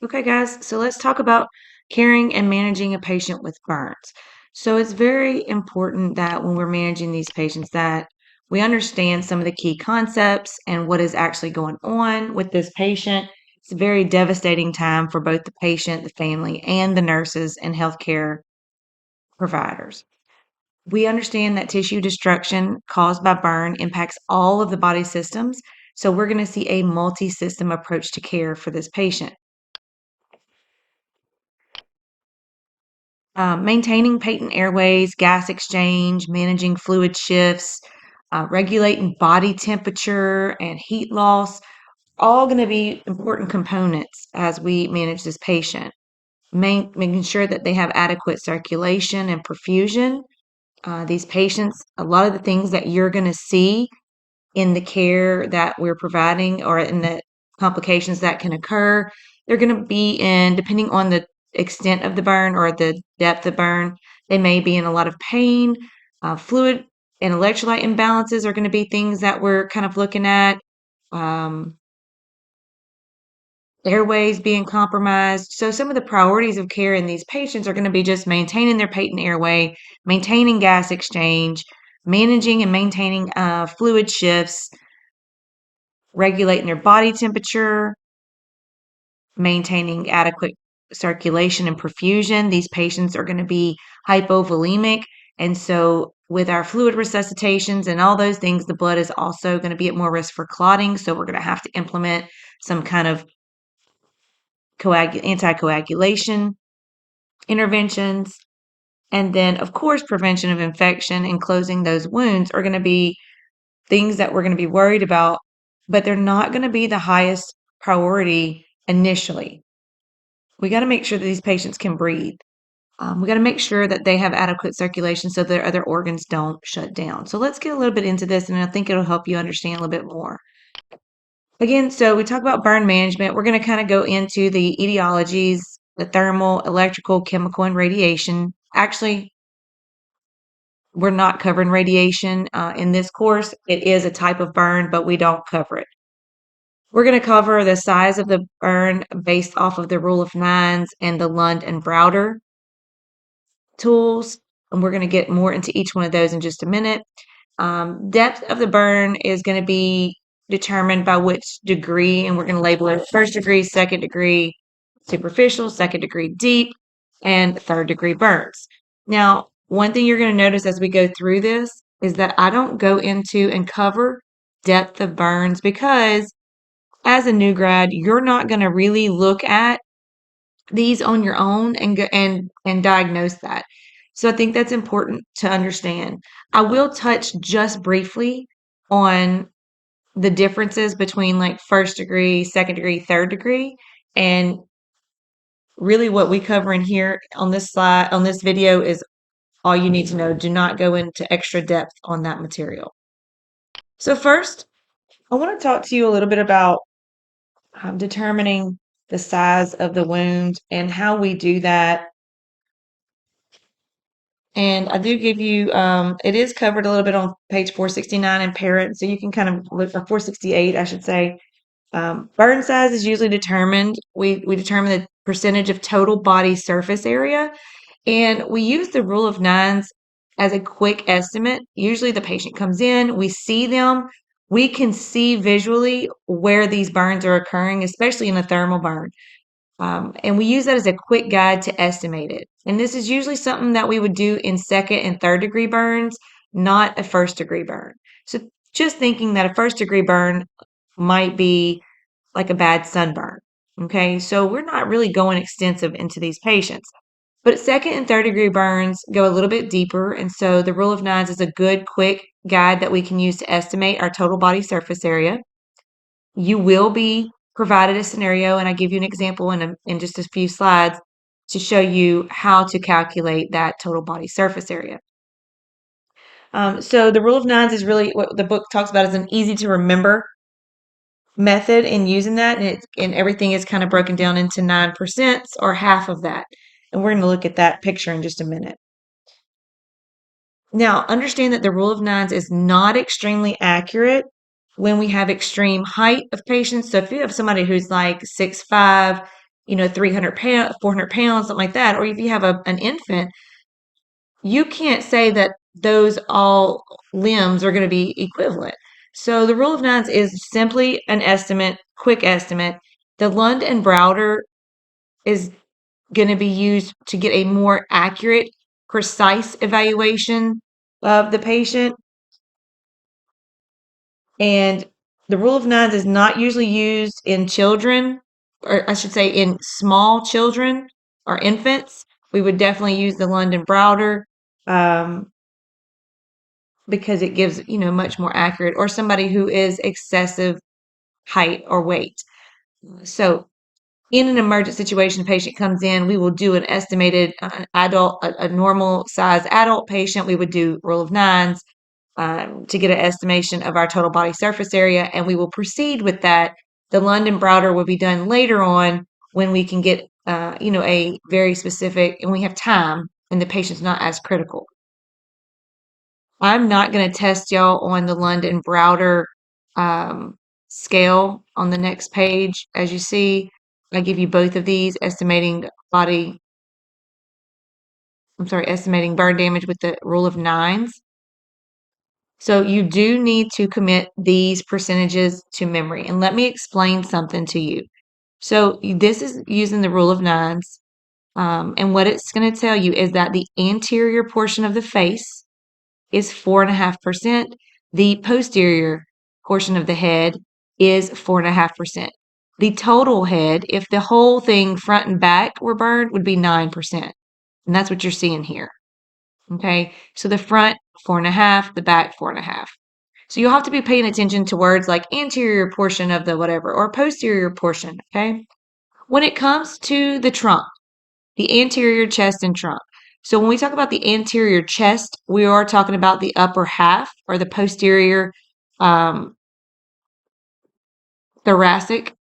Okay, guys, so let's talk about caring and managing a patient with burns. So it's very important that when we're managing these patients that we understand some of the key concepts and what is actually going on with this patient. It's a very devastating time for both the patient, the family, and the nurses and healthcare providers. We understand that tissue destruction caused by burn impacts all of the body systems, so we're going to see a multi-system approach to care for this patient. Maintaining patent airways, gas exchange, managing fluid shifts, regulating body temperature and heat loss, all going to be important components as we manage this patient. Making sure that they have adequate circulation and perfusion. These patients, a lot of the things that you're going to see in the care that we're providing or in the complications that can occur. They're going to be in, depending on the extent of the burn or the depth of burn, they may be in a lot of pain. Fluid and electrolyte imbalances are going to be things that we're kind of looking at. Um, Airways being compromised. So, some of the priorities of care in these patients are going to be just maintaining their patent airway, maintaining gas exchange, managing and maintaining fluid shifts, regulating their body temperature, maintaining adequate circulation and perfusion. These patients are going to be hypovolemic. And so, with our fluid resuscitations and all those things, the blood is also going to be at more risk for clotting. So, we're going to have to implement some kind of anticoagulation interventions. And then, of course, prevention of infection and closing those wounds are going to be things that we're going to be worried about, but they're not going to be the highest priority initially. We got to make sure that these patients can breathe. We got to make sure that they have adequate circulation so their other organs don't shut down. So let's get a little bit into this, and I think it'll help you understand a little bit more. Again, so we talk about burn management. We're going to kind of go into the etiologies, the thermal, electrical, chemical, and radiation. Actually, we're not covering radiation in this course. It is a type of burn, but we don't cover it. We're going to cover the size of the burn based off of the rule of nines and the Lund and Browder tools, and we're going to get more into each one of those in just a minute. Depth of the burn is going to be determined by which degree, and we're going to label it first degree, second degree superficial, second degree deep, and third degree burns. Now, one thing you're going to notice as we go through this is that I don't go into and cover depth of burns because as a new grad, you're not going to really look at these on your own and go and diagnose that. So I think that's important to understand. I will touch just briefly on the differences between like first degree, second degree, third degree, and really what we cover in here on this slide, on this video is all you need to know. Do not go into extra depth on that material. So first, I want to talk to you a little bit about determining the size of the wound and how we do that. And I do give you, it is covered a little bit on page 469 in Parent, so you can kind of look for 468, I should say. Burn size is usually determined. We determine the percentage of total body surface area, and we use the rule of nines as a quick estimate. Usually the patient comes in, we see them, we can see visually where these burns are occurring, especially in a thermal burn. And we use that as a quick guide to estimate it. And this is usually something that we would do in second and third degree burns, not a first degree burn. So just thinking that a first degree burn might be like a bad sunburn. Okay, so we're not really going extensive into these patients. But second and third degree burns go a little bit deeper. And so the rule of nines is a good, quick guide that we can use to estimate our total body surface area. You will be provided a scenario, and I give you an example in just a few slides to show you how to calculate that total body surface area. So the rule of nines is really what the book talks about as an easy to remember method in using that, and everything is kind of broken down into 9% or half of that. And we're going to look at that picture in just a minute. Now, understand that the rule of nines is not extremely accurate when we have extreme height of patients. So if you have somebody who's like 6'5", 300 pounds, 400 pounds, something like that, or if you have an infant, you can't say that those all limbs are going to be equivalent. So the rule of nines is simply an estimate, quick estimate. The Lund and Browder is going to be used to get a more accurate, precise evaluation of the patient. And the rule of nines is not usually used in children, or I should say in small children or infants. We would definitely use the Lund and Browder because it gives, much more accurate, or somebody who is excessive height or weight. So in an emergent situation, a patient comes in, we will do an estimated adult, a normal size adult patient. We would do rule of nines to get an estimation of our total body surface area, and we will proceed with that. The Lund and Browder will be done later on when we can get, a very specific, and we have time, and the patient's not as critical. I'm not going to test y'all on the Lund and Browder scale on the next page. As you see, I give you both of these, estimating burn damage with the rule of nines. So you do need to commit these percentages to memory. And let me explain something to you. So this is using the rule of nines. And what it's going to tell you is that the anterior portion of the face is 4.5%. The posterior portion of the head is 4.5%. The total head, if the whole thing front and back were burned, would be 9%. And that's what you're seeing here. Okay, so the front 4.5, the back 4.5. So you'll have to be paying attention to words like anterior portion of the whatever or posterior portion. Okay, when it comes to the trunk, the anterior chest and trunk. So when we talk about the anterior chest, we are talking about the upper half or the posterior thoracic.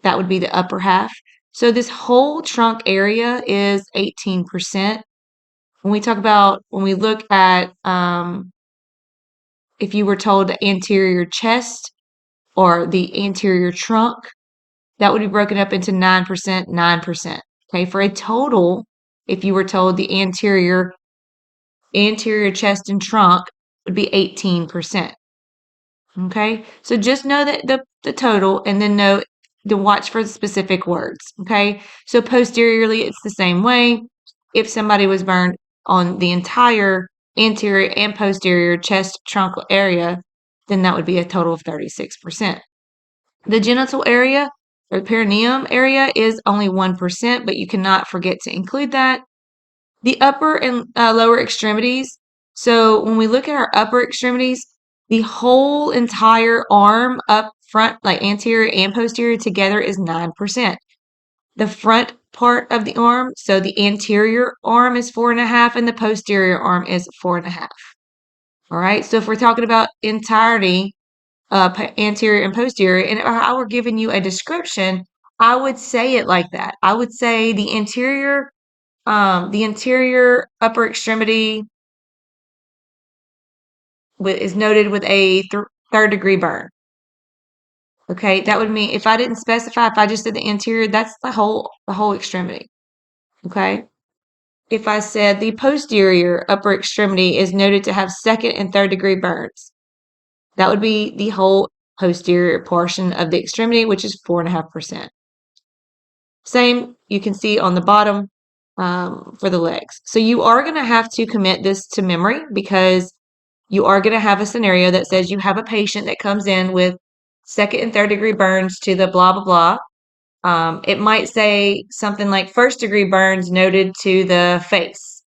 That would be the upper half. So this whole trunk area is 18%. When we look at, if you were told the anterior chest or the anterior trunk, that would be broken up into 9%, 9%. Okay, for a total, if you were told the anterior chest and trunk would be 18%. Okay, so just know that the total, and then know to watch for the specific words. Okay, so posteriorly, it's the same way. If somebody was burned on the entire anterior and posterior chest trunk area, then that would be a total of 36%. The genital area or perineum area is only 1%, but you cannot forget to include that. The upper and lower extremities. So when we look at our upper extremities, the whole entire arm up front, like anterior and posterior together, is 9%. The front part of the arm, so the anterior arm is 4.5 and the posterior arm is 4.5. All right, so if we're talking about entirety, anterior and posterior, and if I were giving you a description, I would say it like that. I would say the interior upper extremity is noted with a third degree burn. Okay, that would mean if I didn't specify, if I just did the interior, that's the whole extremity. Okay. If I said the posterior upper extremity is noted to have second and third degree burns, that would be the whole posterior portion of the extremity, which is 4.5%. Same, you can see on the bottom for the legs. So you are going to have to commit this to memory because you are going to have a scenario that says you have a patient that comes in with second and third degree burns to the blah, blah, blah. It might say something like first degree burns noted to the face.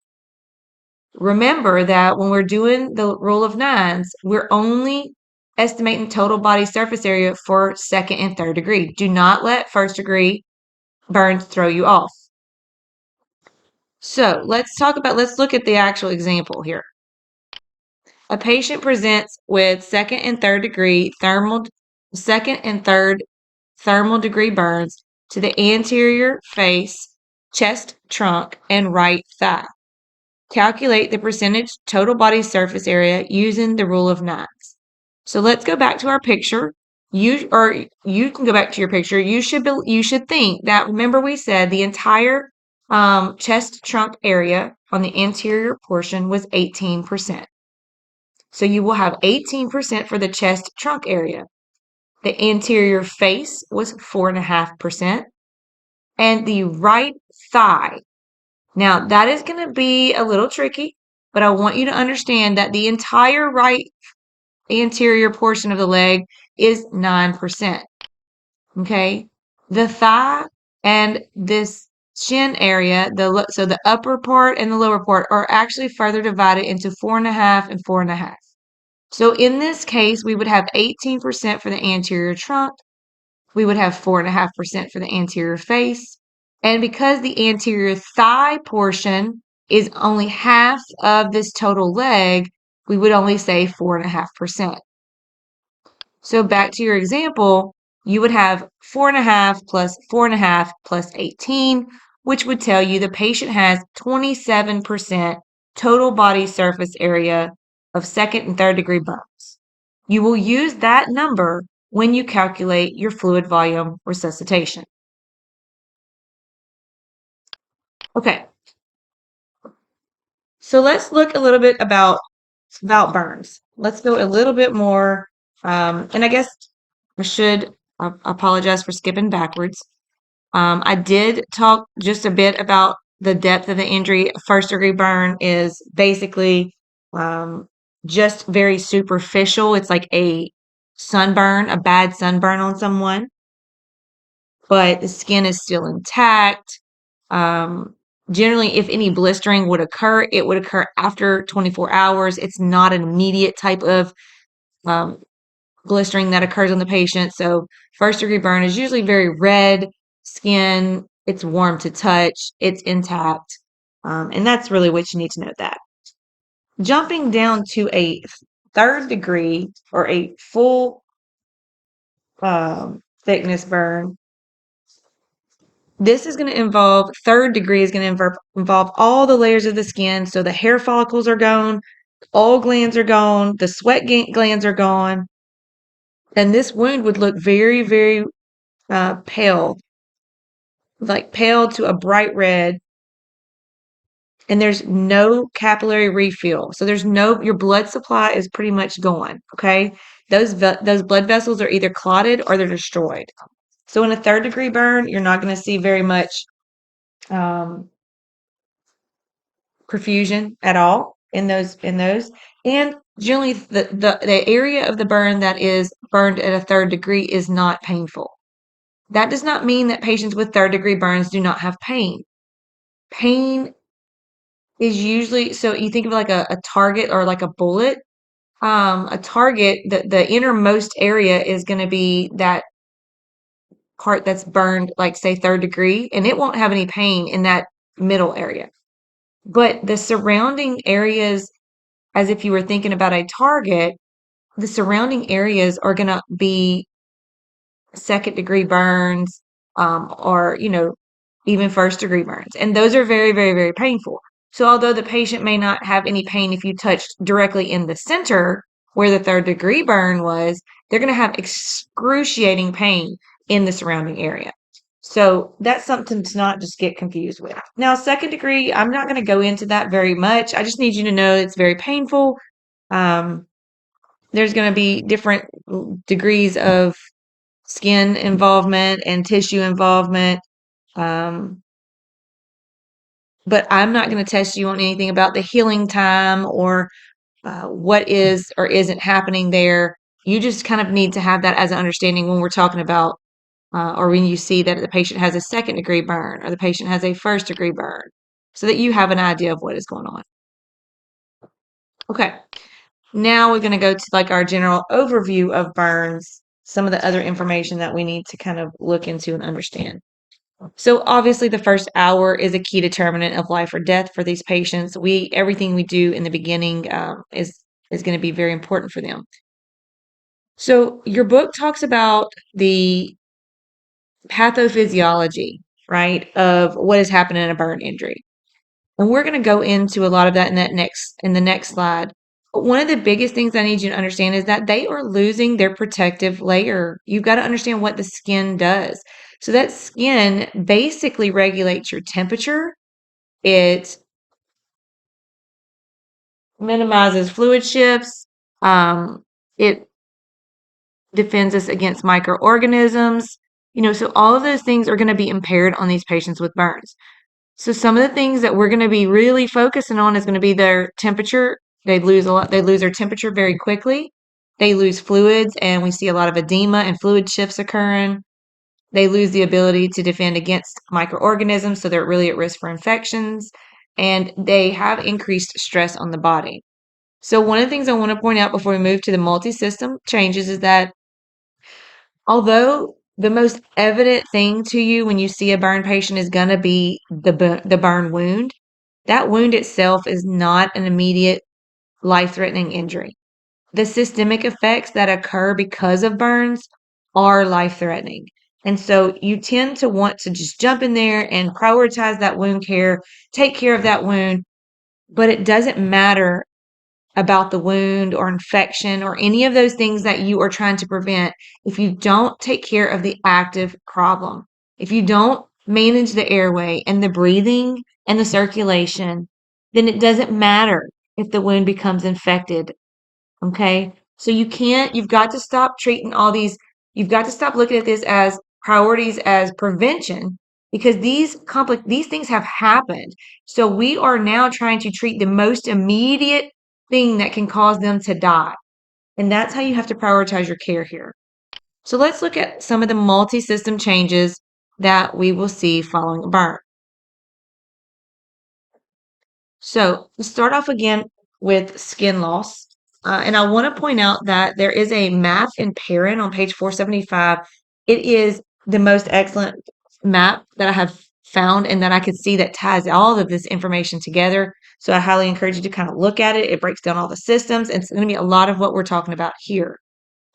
Remember that when we're doing the rule of nines, we're only estimating total body surface area for second and third degree. Do not let first degree burns throw you off. So let's look at the actual example here. A patient presents with second and third thermal degree burns to the anterior face, chest, trunk, and right thigh. Calculate the percentage total body surface area using the rule of nines. So let's go back to our picture. you can go back to your picture. You should think that, remember we said the entire chest trunk area on the anterior portion was 18%. So you will have 18% for the chest trunk area. The anterior face was 4.5%, and the right thigh. Now that is going to be a little tricky, but I want you to understand that the entire right anterior portion of the leg is 9%. Okay. The thigh and this shin area, so the upper part and the lower part are actually further divided into 4.5 and 4.5. So in this case, we would have 18% for the anterior trunk. We would have 4.5% for the anterior face. And because the anterior thigh portion is only half of this total leg, we would only say 4.5%. So back to your example, you would have 4.5 plus 4.5 plus 18, which would tell you the patient has 27% total body surface area of second and third degree burns. You will use that number when you calculate your fluid volume resuscitation. Okay, so let's look a little bit about burns. Let's go a little bit more, and I guess I apologize for skipping backwards. I did talk just a bit about the depth of the injury. First degree burn is basically just very superficial. It's like a sunburn, a bad sunburn on someone, but the skin is still intact. Generally, if any blistering would occur, it would occur after 24 hours. It's not an immediate type of blistering that occurs on the patient. So first degree burn is usually very red skin. It's warm to touch. It's intact. And that's really what you need to know that. Jumping down to a third degree or a full thickness burn, this is going to involve, third degree is going to involve all the layers of the skin. So the hair follicles are gone, all glands are gone, the sweat glands are gone. And this wound would look very, very pale, like pale to a bright red. And there's no capillary refill. So your blood supply is pretty much gone. Okay. Those blood vessels are either clotted or they're destroyed. So in a third degree burn, you're not going to see very much perfusion at all in those. And generally the area of the burn that is burned at a third degree is not painful. That does not mean that patients with third degree burns do not have pain. Pain is usually, so you think of like a target or like a bullet. A target, the innermost area is going to be that part that's burned, like say third degree, and it won't have any pain in that middle area. But the surrounding areas, as if you were thinking about a target, the surrounding areas are going to be second degree burns, or, even first degree burns. And those are very, very, very painful. So although the patient may not have any pain if you touched directly in the center where the third degree burn was, they're going to have excruciating pain in the surrounding area. So that's something to not just get confused with. Now, second degree, I'm not going to go into that very much. I just need you to know it's very painful. There's going to be different degrees of skin involvement and tissue involvement. But I'm not going to test you on anything about the healing time or what is or isn't happening there. You just kind of need to have that as an understanding when we're talking about, or when you see that the patient has a second degree burn or the patient has a first degree burn, so that you have an idea of what is going on. Okay, now we're going to go to like our general overview of burns, some of the other information that we need to kind of look into and understand. So obviously the first hour is a key determinant of life or death for these patients. Everything we do in the beginning is going to be very important for them. So your book talks about the pathophysiology, right, of what is happening in a burn injury. And we're going to go into a lot of that in the next slide. One of the biggest things I need you to understand is that they are losing their protective layer. You've got to understand what the skin does. So that skin basically regulates your temperature. It minimizes fluid shifts. It defends us against microorganisms. So all of those things are going to be impaired on these patients with burns. So some of the things that we're going to be really focusing on is going to be their temperature. They lose a lot. They lose their temperature very quickly. They lose fluids, and we see a lot of edema and fluid shifts occurring. They lose the ability to defend against microorganisms, so they're really at risk for infections, and they have increased stress on the body. So one of the things I want to point out before we move to the multi-system changes is that although the most evident thing to you when you see a burn patient is going to be the burn wound, that wound itself is not an immediate life-threatening injury. The systemic effects that occur because of burns are life-threatening. And so you tend to want to just jump in there and prioritize that wound care, take care of that wound, but it doesn't matter about the wound or infection or any of those things that you are trying to prevent if you don't take care of the active problem. If you don't manage the airway and the breathing and the circulation, then it doesn't matter if the wound becomes infected. Okay? So you've got to stop treating all these, you've got to stop looking at this as priorities as prevention because these things have happened. So we are now trying to treat the most immediate thing that can cause them to die. And that's how you have to prioritize your care here. So let's look at some of the multi-system changes that we will see following a burn. So let's start off again with skin loss. And I want to point out that there is a map in Perrin on page 475. It is the most excellent map that I have found and that I could see that ties all of this information together. So I highly encourage you to kind of look at it. It breaks down all the systems, and it's going to be a lot of what we're talking about here.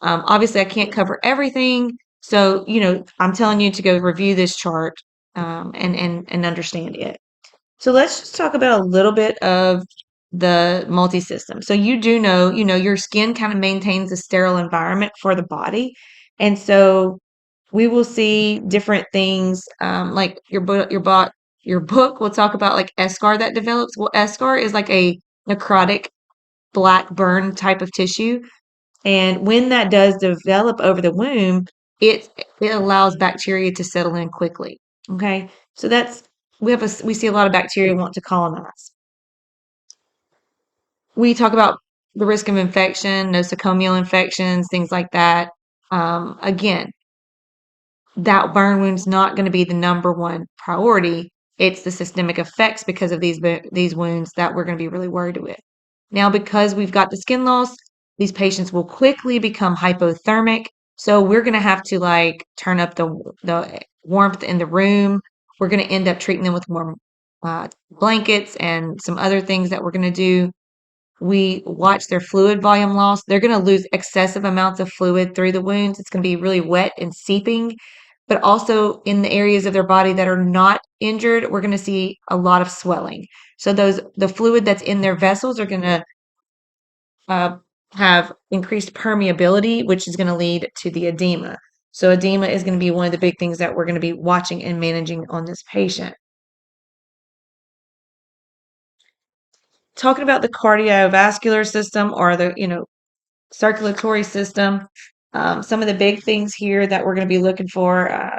Obviously, I can't cover everything. So, I'm telling you to go review this chart and understand it. So let's just talk about a little bit of the multi-system. So you do know, your skin kind of maintains a sterile environment for the body. And so we will see different things, like your book will talk about like eschar that develops. Well, eschar is like a necrotic black burn type of tissue. And when that does develop over the womb, it allows bacteria to settle in quickly. Okay. So we see a lot of bacteria want to colonize. We talk about the risk of infection, nosocomial infections, things like that. Again, that burn wound's not going to be the number one priority. It's the systemic effects because of these wounds that we're going to be really worried with. Now, because we've got the skin loss, these patients will quickly become hypothermic. So we're going to have to like turn up the warmth in the room. We're going to end up treating them with warm blankets and some other things that we're going to do. We watch their fluid volume loss. They're going to lose excessive amounts of fluid through the wounds. It's going to be really wet and seeping. But also in the areas of their body that are not injured, we're going to see a lot of swelling. So the fluid that's in their vessels are going to have increased permeability, which is going to lead to the edema. So edema is going to be one of the big things that we're going to be watching and managing on this patient. Talking about the cardiovascular system or the, circulatory system, some of the big things here that we're going to be looking for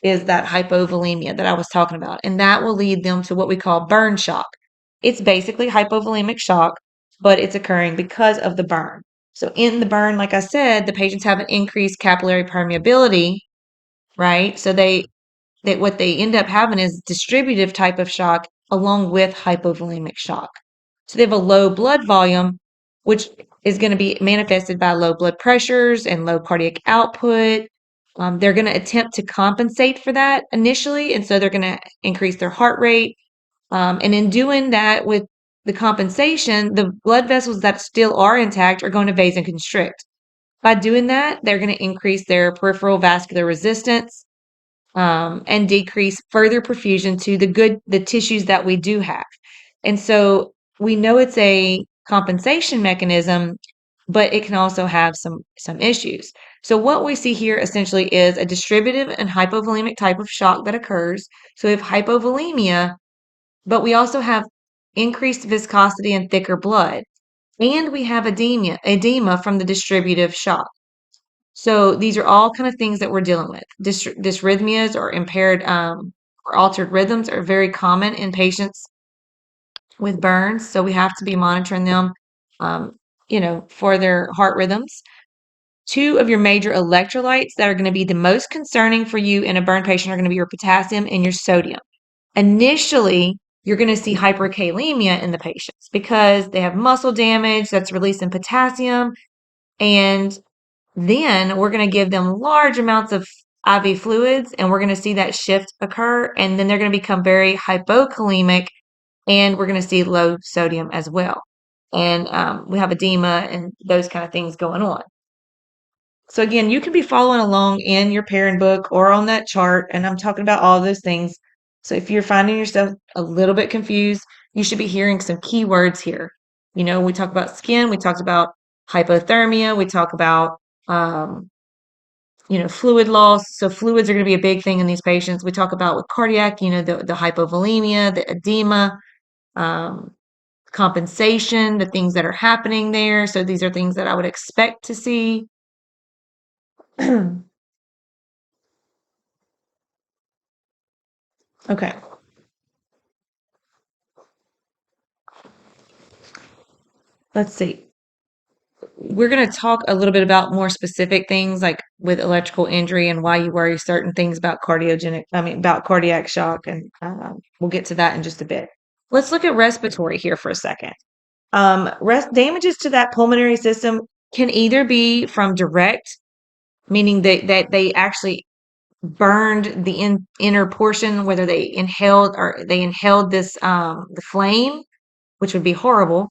is that hypovolemia that I was talking about, and that will lead them to what we call burn shock. It's basically hypovolemic shock, but it's occurring because of the burn. So in the burn, like I said, the patients have an increased capillary permeability, right? So that what they end up having is distributive type of shock along with hypovolemic shock. So they have a low blood volume, which is going to be manifested by low blood pressures and low cardiac output. They're going to attempt to compensate for that initially, and so they're going to increase their heart rate. And in doing that with the compensation, the blood vessels that still are intact are going to vasoconstrict. By doing that, they're going to increase their peripheral vascular resistance and decrease further perfusion to the tissues that we do have. And so we know it's a compensation mechanism, but it can also have some issues. So what we see here essentially is a distributive and hypovolemic type of shock that occurs. So we have hypovolemia, but we also have increased viscosity and thicker blood. And we have edema from the distributive shock. So these are all kind of things that we're dealing with. Dysrhythmias or impaired or altered rhythms are very common in patients with burns. So we have to be monitoring them, um, for their heart rhythms. Two of your major electrolytes that are going to be the most concerning for you in a burn patient are going to be your potassium and your sodium. Initially, you're going to see hyperkalemia in the patients because they have muscle damage that's releasing potassium, and then we're going to give them large amounts of IV fluids, and we're going to see that shift occur, and then they're going to become very hypokalemic, and we're going to see low sodium as well. And we have edema and those kind of things going on. So again, you can be following along in your parent book or on that chart, and I'm talking about all those things. So if you're finding yourself a little bit confused, you should be hearing some key words here. We talk about skin, we talked about hypothermia, we talk about fluid loss. So fluids are going to be a big thing in these patients. We talk about with cardiac, the hypovolemia, the edema, um, compensation, the things that are happening there. So these are things that I would expect to see. Okay. Let's see. We're going to talk a little bit about more specific things like with electrical injury and why you worry certain things about about cardiac shock. And we'll get to that in just a bit. Let's look at respiratory here for a second. Damages to that pulmonary system can either be from direct, meaning that they actually burned the inner portion, whether they inhaled this the flame, which would be horrible,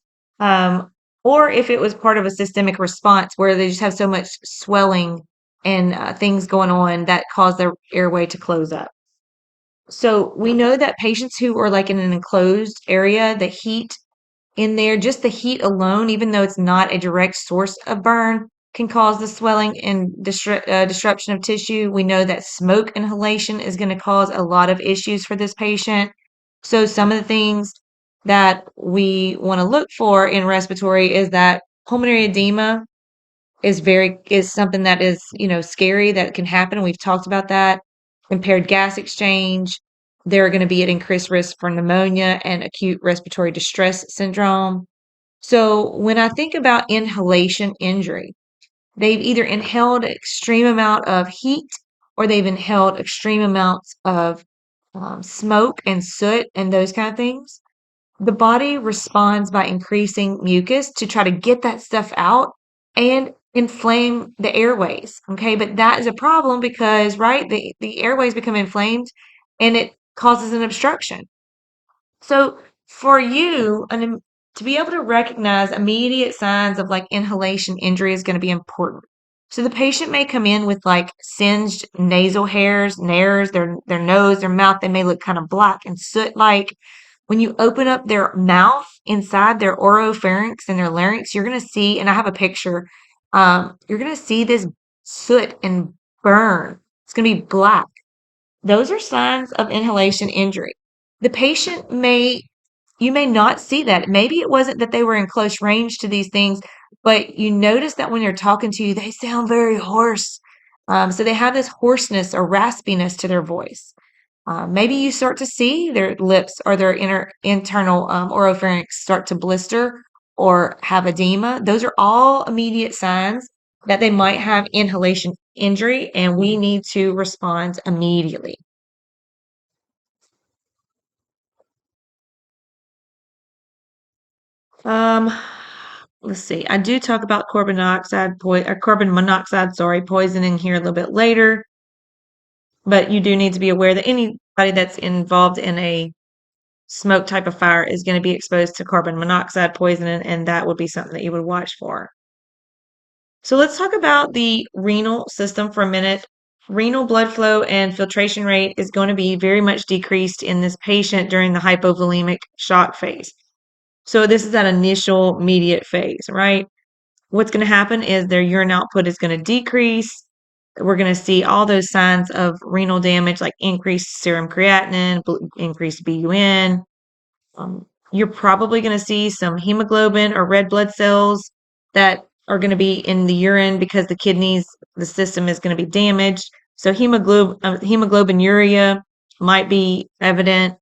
or if it was part of a systemic response where they just have so much swelling and things going on that cause their airway to close up. So we know that patients who are like in an enclosed area, the heat in there, just the heat alone, even though it's not a direct source of burn, can cause the swelling and disruption of tissue. We know that smoke inhalation is going to cause a lot of issues for this patient. So some of the things that we want to look for in respiratory is that pulmonary edema is something that is, scary that can happen. We've talked about that. Impaired gas exchange. They're going to be at increased risk for pneumonia and acute respiratory distress syndrome. So when I think about inhalation injury, they've either inhaled extreme amount of heat or they've inhaled extreme amounts of smoke and soot and those kind of things. The body responds by increasing mucus to try to get that stuff out and inflame the airways. Okay, but that is a problem because, right, the airways become inflamed and it causes an obstruction. So for you, to be able to recognize immediate signs of like inhalation injury is going to be important. So the patient may come in with like singed nasal hairs, nares, their nose, their mouth. They may look kind of black and soot-like. When you open up their mouth inside their oropharynx and their larynx, you're going to see, and I have a picture, you're going to see this soot and burn. It's going to be black. Those are signs of inhalation injury. The patient you may not see that. Maybe it wasn't that they were in close range to these things, but you notice that when they're talking to you, they sound very hoarse. So they have this hoarseness or raspiness to their voice. Maybe you start to see their lips or their internal oropharynx start to blister or have edema. Those are all immediate signs that they might have inhalation injury, and we need to respond immediately. Um, let's see. I do talk about carbon monoxide, sorry, poisoning here a little bit later. But you do need to be aware that anybody that's involved in a smoke type of fire is going to be exposed to carbon monoxide poisoning, and that would be something that you would watch for. So let's talk about the renal system for a minute. Renal blood flow and filtration rate is going to be very much decreased in this patient during the hypovolemic shock phase. So this is that initial immediate phase, right? What's going to happen is their urine output is going to decrease. We're going to see all those signs of renal damage, like increased serum creatinine, increased BUN. You're probably going to see some hemoglobin or red blood cells that are going to be in the urine because the system is going to be damaged. So hemoglobinuria might be evident.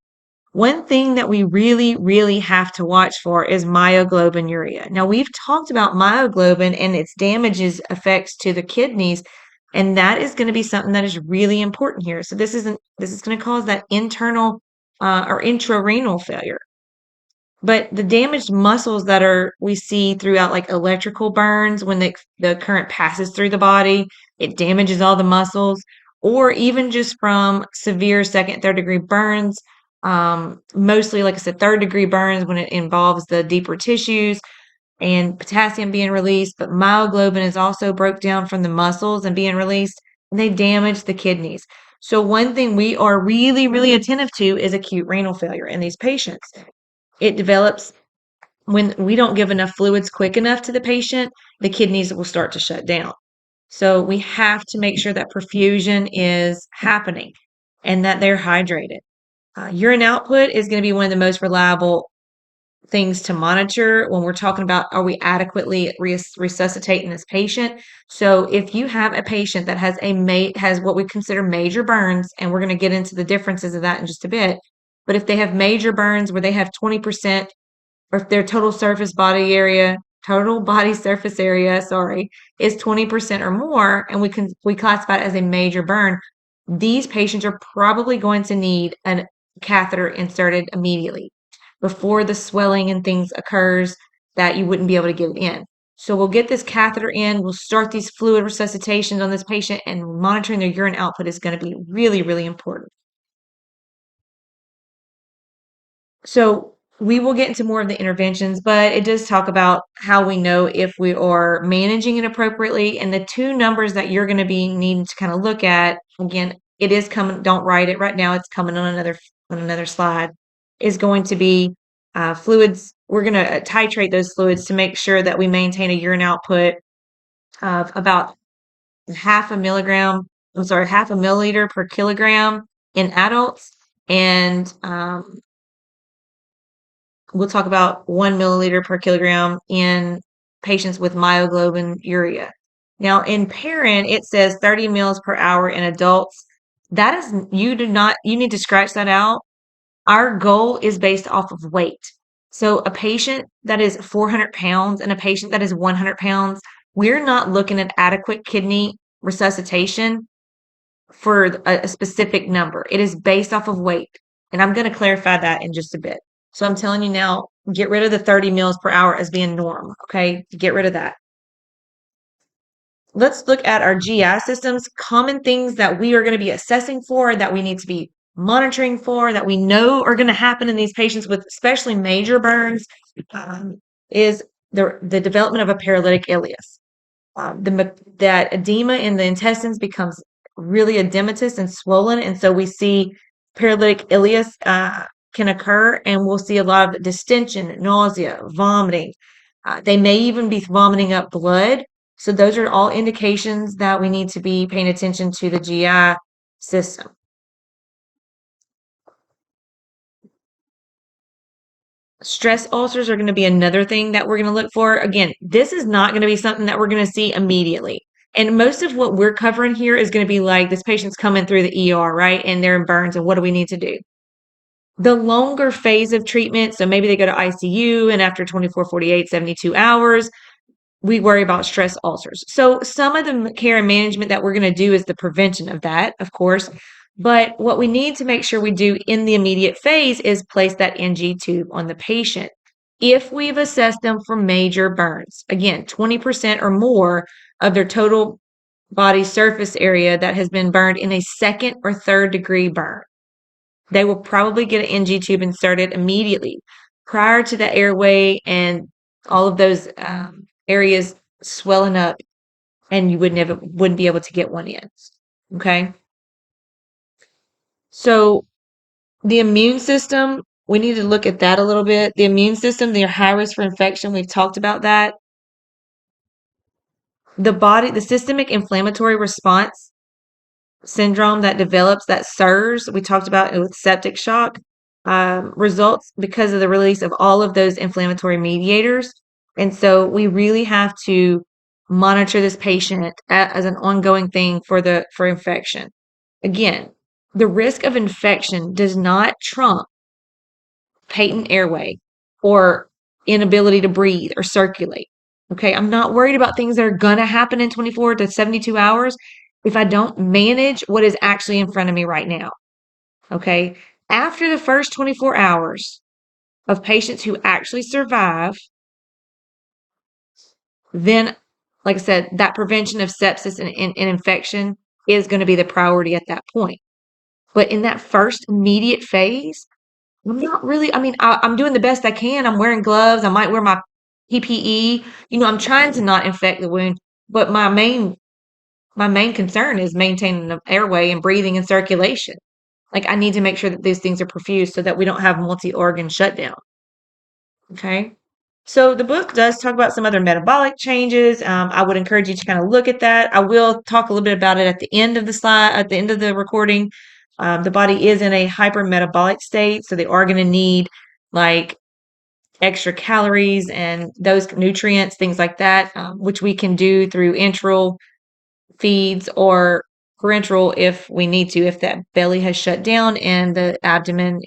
One thing that we really, really have to watch for is myoglobinuria. Now, we've talked about myoglobin and its damages effects to the kidneys, and that is going to be something that is really important here. So this is going to cause that internal or intrarenal failure. But the damaged muscles that we see throughout like electrical burns when the current passes through the body, it damages all the muscles, or even just from severe second, third degree burns. Mostly, like I said, third degree burns when it involves the deeper tissues and potassium being released, but myoglobin is also broke down from the muscles and being released, and they damage the kidneys. So one thing we are really, really attentive to is acute renal failure in these patients. It develops when we don't give enough fluids quick enough to the patient, the kidneys will start to shut down. So we have to make sure that perfusion is happening and that they're hydrated. Urine output is going to be one of the most reliable things to monitor when we're talking about are we adequately resuscitating this patient. So if you have a patient that has what we consider major burns, and we're going to get into the differences of that in just a bit, but if they have major burns where they have 20%, or if their total body surface area, sorry, is 20% or more, and we classify it as a major burn, these patients are probably going to need a catheter inserted immediately before the swelling and things occurs that you wouldn't be able to get it in. So we'll get this catheter in, we'll start these fluid resuscitations on this patient, and monitoring their urine output is going to be really, really important. So we will get into more of the interventions, but it does talk about how we know if we are managing it appropriately. And the two numbers that you're going to be needing to kind of look at, again, it is coming, don't write it right now, it's coming on another slide, is going to be fluids. We're going to titrate those fluids to make sure that we maintain a urine output of about half a milliliter per kilogram in adults, and we'll talk about 1 milliliter per kilogram in patients with myoglobinuria. Now, in parent, it says 30 mils per hour in adults. That is, you need to scratch that out. Our goal is based off of weight. So a patient that is 400 pounds and a patient that is 100 pounds, we're not looking at adequate kidney resuscitation for a specific number. It is based off of weight. And I'm going to clarify that in just a bit. So I'm telling you now, get rid of the 30 mils per hour as being norm. Okay. Get rid of that. Let's look at our GI systems, common things that we are going to be assessing for, that we need to be monitoring for, that we know are going to happen in these patients with especially major burns, is the development of a paralytic ileus. That edema in the intestines becomes really edematous and swollen, and so we see paralytic ileus can occur, and we'll see a lot of distension, nausea, vomiting. They may even be vomiting up blood. So those are all indications that we need to be paying attention to the GI system. Stress ulcers are going to be another thing that we're going to look for. Again, this is not going to be something that we're going to see immediately. And most of what we're covering here is going to be like this patient's coming through the ER, right? And they're in burns, and what do we need to do? The longer phase of treatment, so maybe they go to ICU, and after 24, 48, 72 hours, we worry about stress ulcers. So some of the care and management that we're going to do is the prevention of that, of course. But what we need to make sure we do in the immediate phase is place that NG tube on the patient. If we've assessed them for major burns, again, 20% or more of their total body surface area that has been burned in a second or third degree burn, they will probably get an NG tube inserted immediately prior to the airway and all of those areas swelling up, and you wouldn't be able to get one in. Okay. So the immune system we need to look at that a little bit. The immune system, they're high risk for infection. We've talked about that. The body, the systemic inflammatory response syndrome that develops, that SIRS, we talked about it with septic shock, results because of the release of all of those inflammatory mediators. And so we really have to monitor this patient as an ongoing thing for infection. Again, the risk of infection does not trump patent airway or inability to breathe or circulate. Okay, I'm not worried about things that are going to happen in 24 to 72 hours if I don't manage what is actually in front of me right now. Okay, after the first 24 hours of patients who actually survive, then, like I said, that prevention of sepsis and infection is going to be the priority at that point. But in that first immediate phase, I'm not really, I'm doing the best I can. I'm wearing gloves. I might wear my PPE. I'm trying to not infect the wound, but my main concern is maintaining the airway and breathing and circulation. Like I need to make sure that these things are perfused so that we don't have multi-organ shutdown. Okay. So the book does talk about some other metabolic changes. I would encourage you to kind of look at that. I will talk a little bit about it at the end of the slide, at the end of the recording. The body is in a hypermetabolic state, so they are going to need like extra calories and those nutrients, things like that, which we can do through enteral feeds or parenteral if we need to, if that belly has shut down and the abdomen,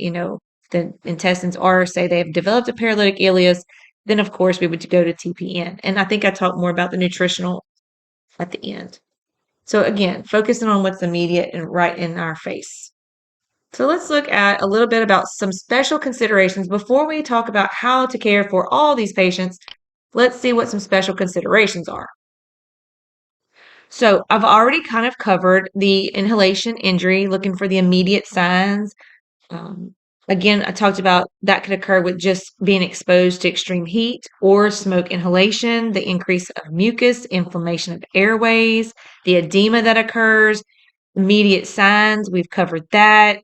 the intestines are, say they have developed a paralytic ileus, then of course we would go to TPN. And I think I talked more about the nutritional at the end. So again, focusing on what's immediate and right in our face. So let's look at a little bit about some special considerations before we talk about how to care for all these patients. Let's see what some special considerations are. So I've already kind of covered the inhalation injury, looking for the immediate signs. Um, Again, I talked about that could occur with just being exposed to extreme heat or smoke inhalation, the increase of mucus, inflammation of airways, the edema that occurs, immediate signs. We've covered that.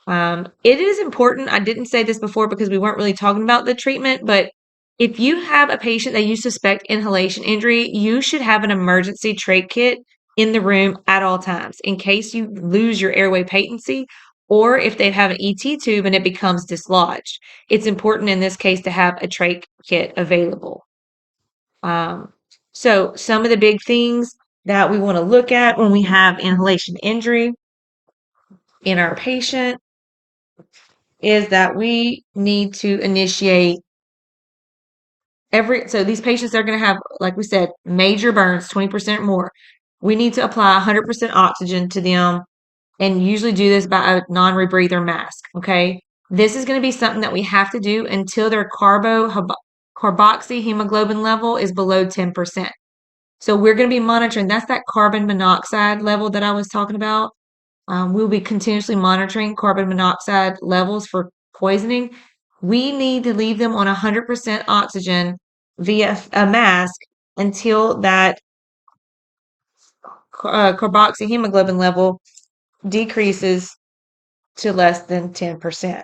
It is important. I didn't say this before because we weren't really talking about the treatment, but if you have a patient that you suspect inhalation injury, you should have an emergency trach kit in the room at all times in case you lose your airway patency or if they have an ET tube and it becomes dislodged. It's important in this case to have a trach kit available. So some of the big things that we want to look at when we have inhalation injury in our patient is that we need to initiate so these patients are going to have, like we said, major burns, 20% or more. We need to apply 100% oxygen to them and usually do this by a non-rebreather mask. Okay. This is going to be something that we have to do until their carboxyhemoglobin level is below 10%. So we're going to be monitoring. That's that carbon monoxide level that I was talking about. We'll be continuously monitoring carbon monoxide levels for poisoning. We need to leave them on 100% oxygen via a mask until that carboxyhemoglobin level decreases to less than 10%.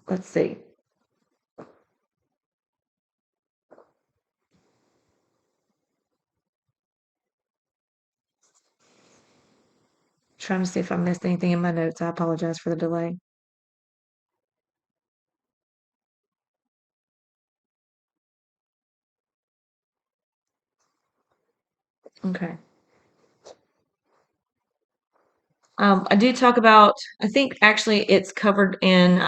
Let's see. Trying to see if I missed anything in my notes. I apologize for the delay. Okay. I do talk about, I think actually it's covered in,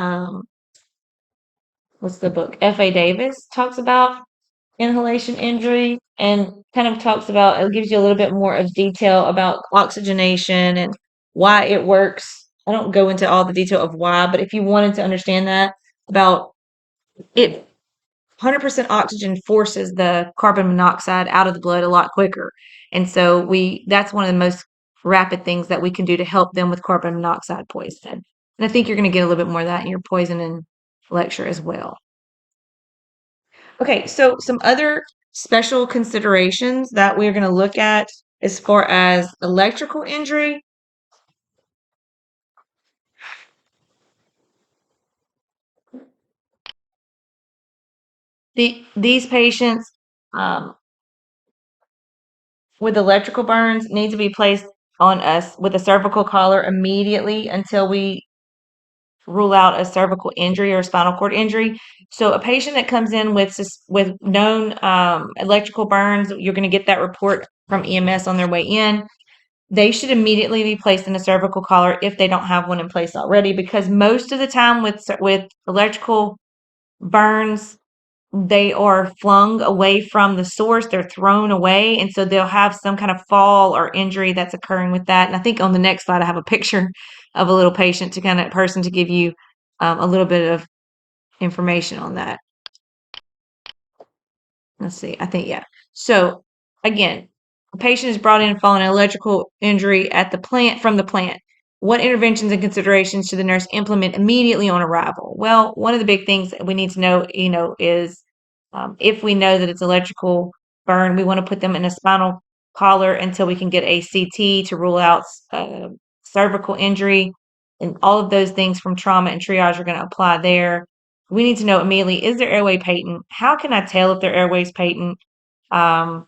what's the book? F.A. Davis talks about inhalation injury and kind of talks about, it gives you a little bit more of detail about oxygenation and why it works. I don't go into all the detail of why, but if you wanted to understand that about it, 100% oxygen forces the carbon monoxide out of the blood a lot quicker. And so that's one of the most rapid things that we can do to help them with carbon monoxide poisoning. And I think you're going to get a little bit more of that in your poisoning lecture as well. Okay, so some other special considerations that we're going to look at as far as electrical injury. These patients with electrical burns need to be placed on us with a cervical collar immediately until we rule out a cervical injury or spinal cord injury. So a patient that comes in with known electrical burns, you're going to get that report from EMS on their way in. They should immediately be placed in a cervical collar if they don't have one in place already, because most of the time with electrical burns, they are flung away from the source, they're thrown away, and so they'll have some kind of fall or injury that's occurring with that. And I think on the next slide, I have a picture of a little patient to kind of person to give you a little bit of information on that. Let's see. I think, yeah. So again, the patient is brought in following an electrical injury at the plant from the plant. What interventions and considerations should the nurse implement immediately on arrival? Well, one of the big things that we need to know, is if we know that it's electrical burn, we want to put them in a spinal collar until we can get a CT to rule out cervical injury, and all of those things from trauma and triage are going to apply there. We need to know immediately, is their airway patent? How can I tell if their airway is patent? Um,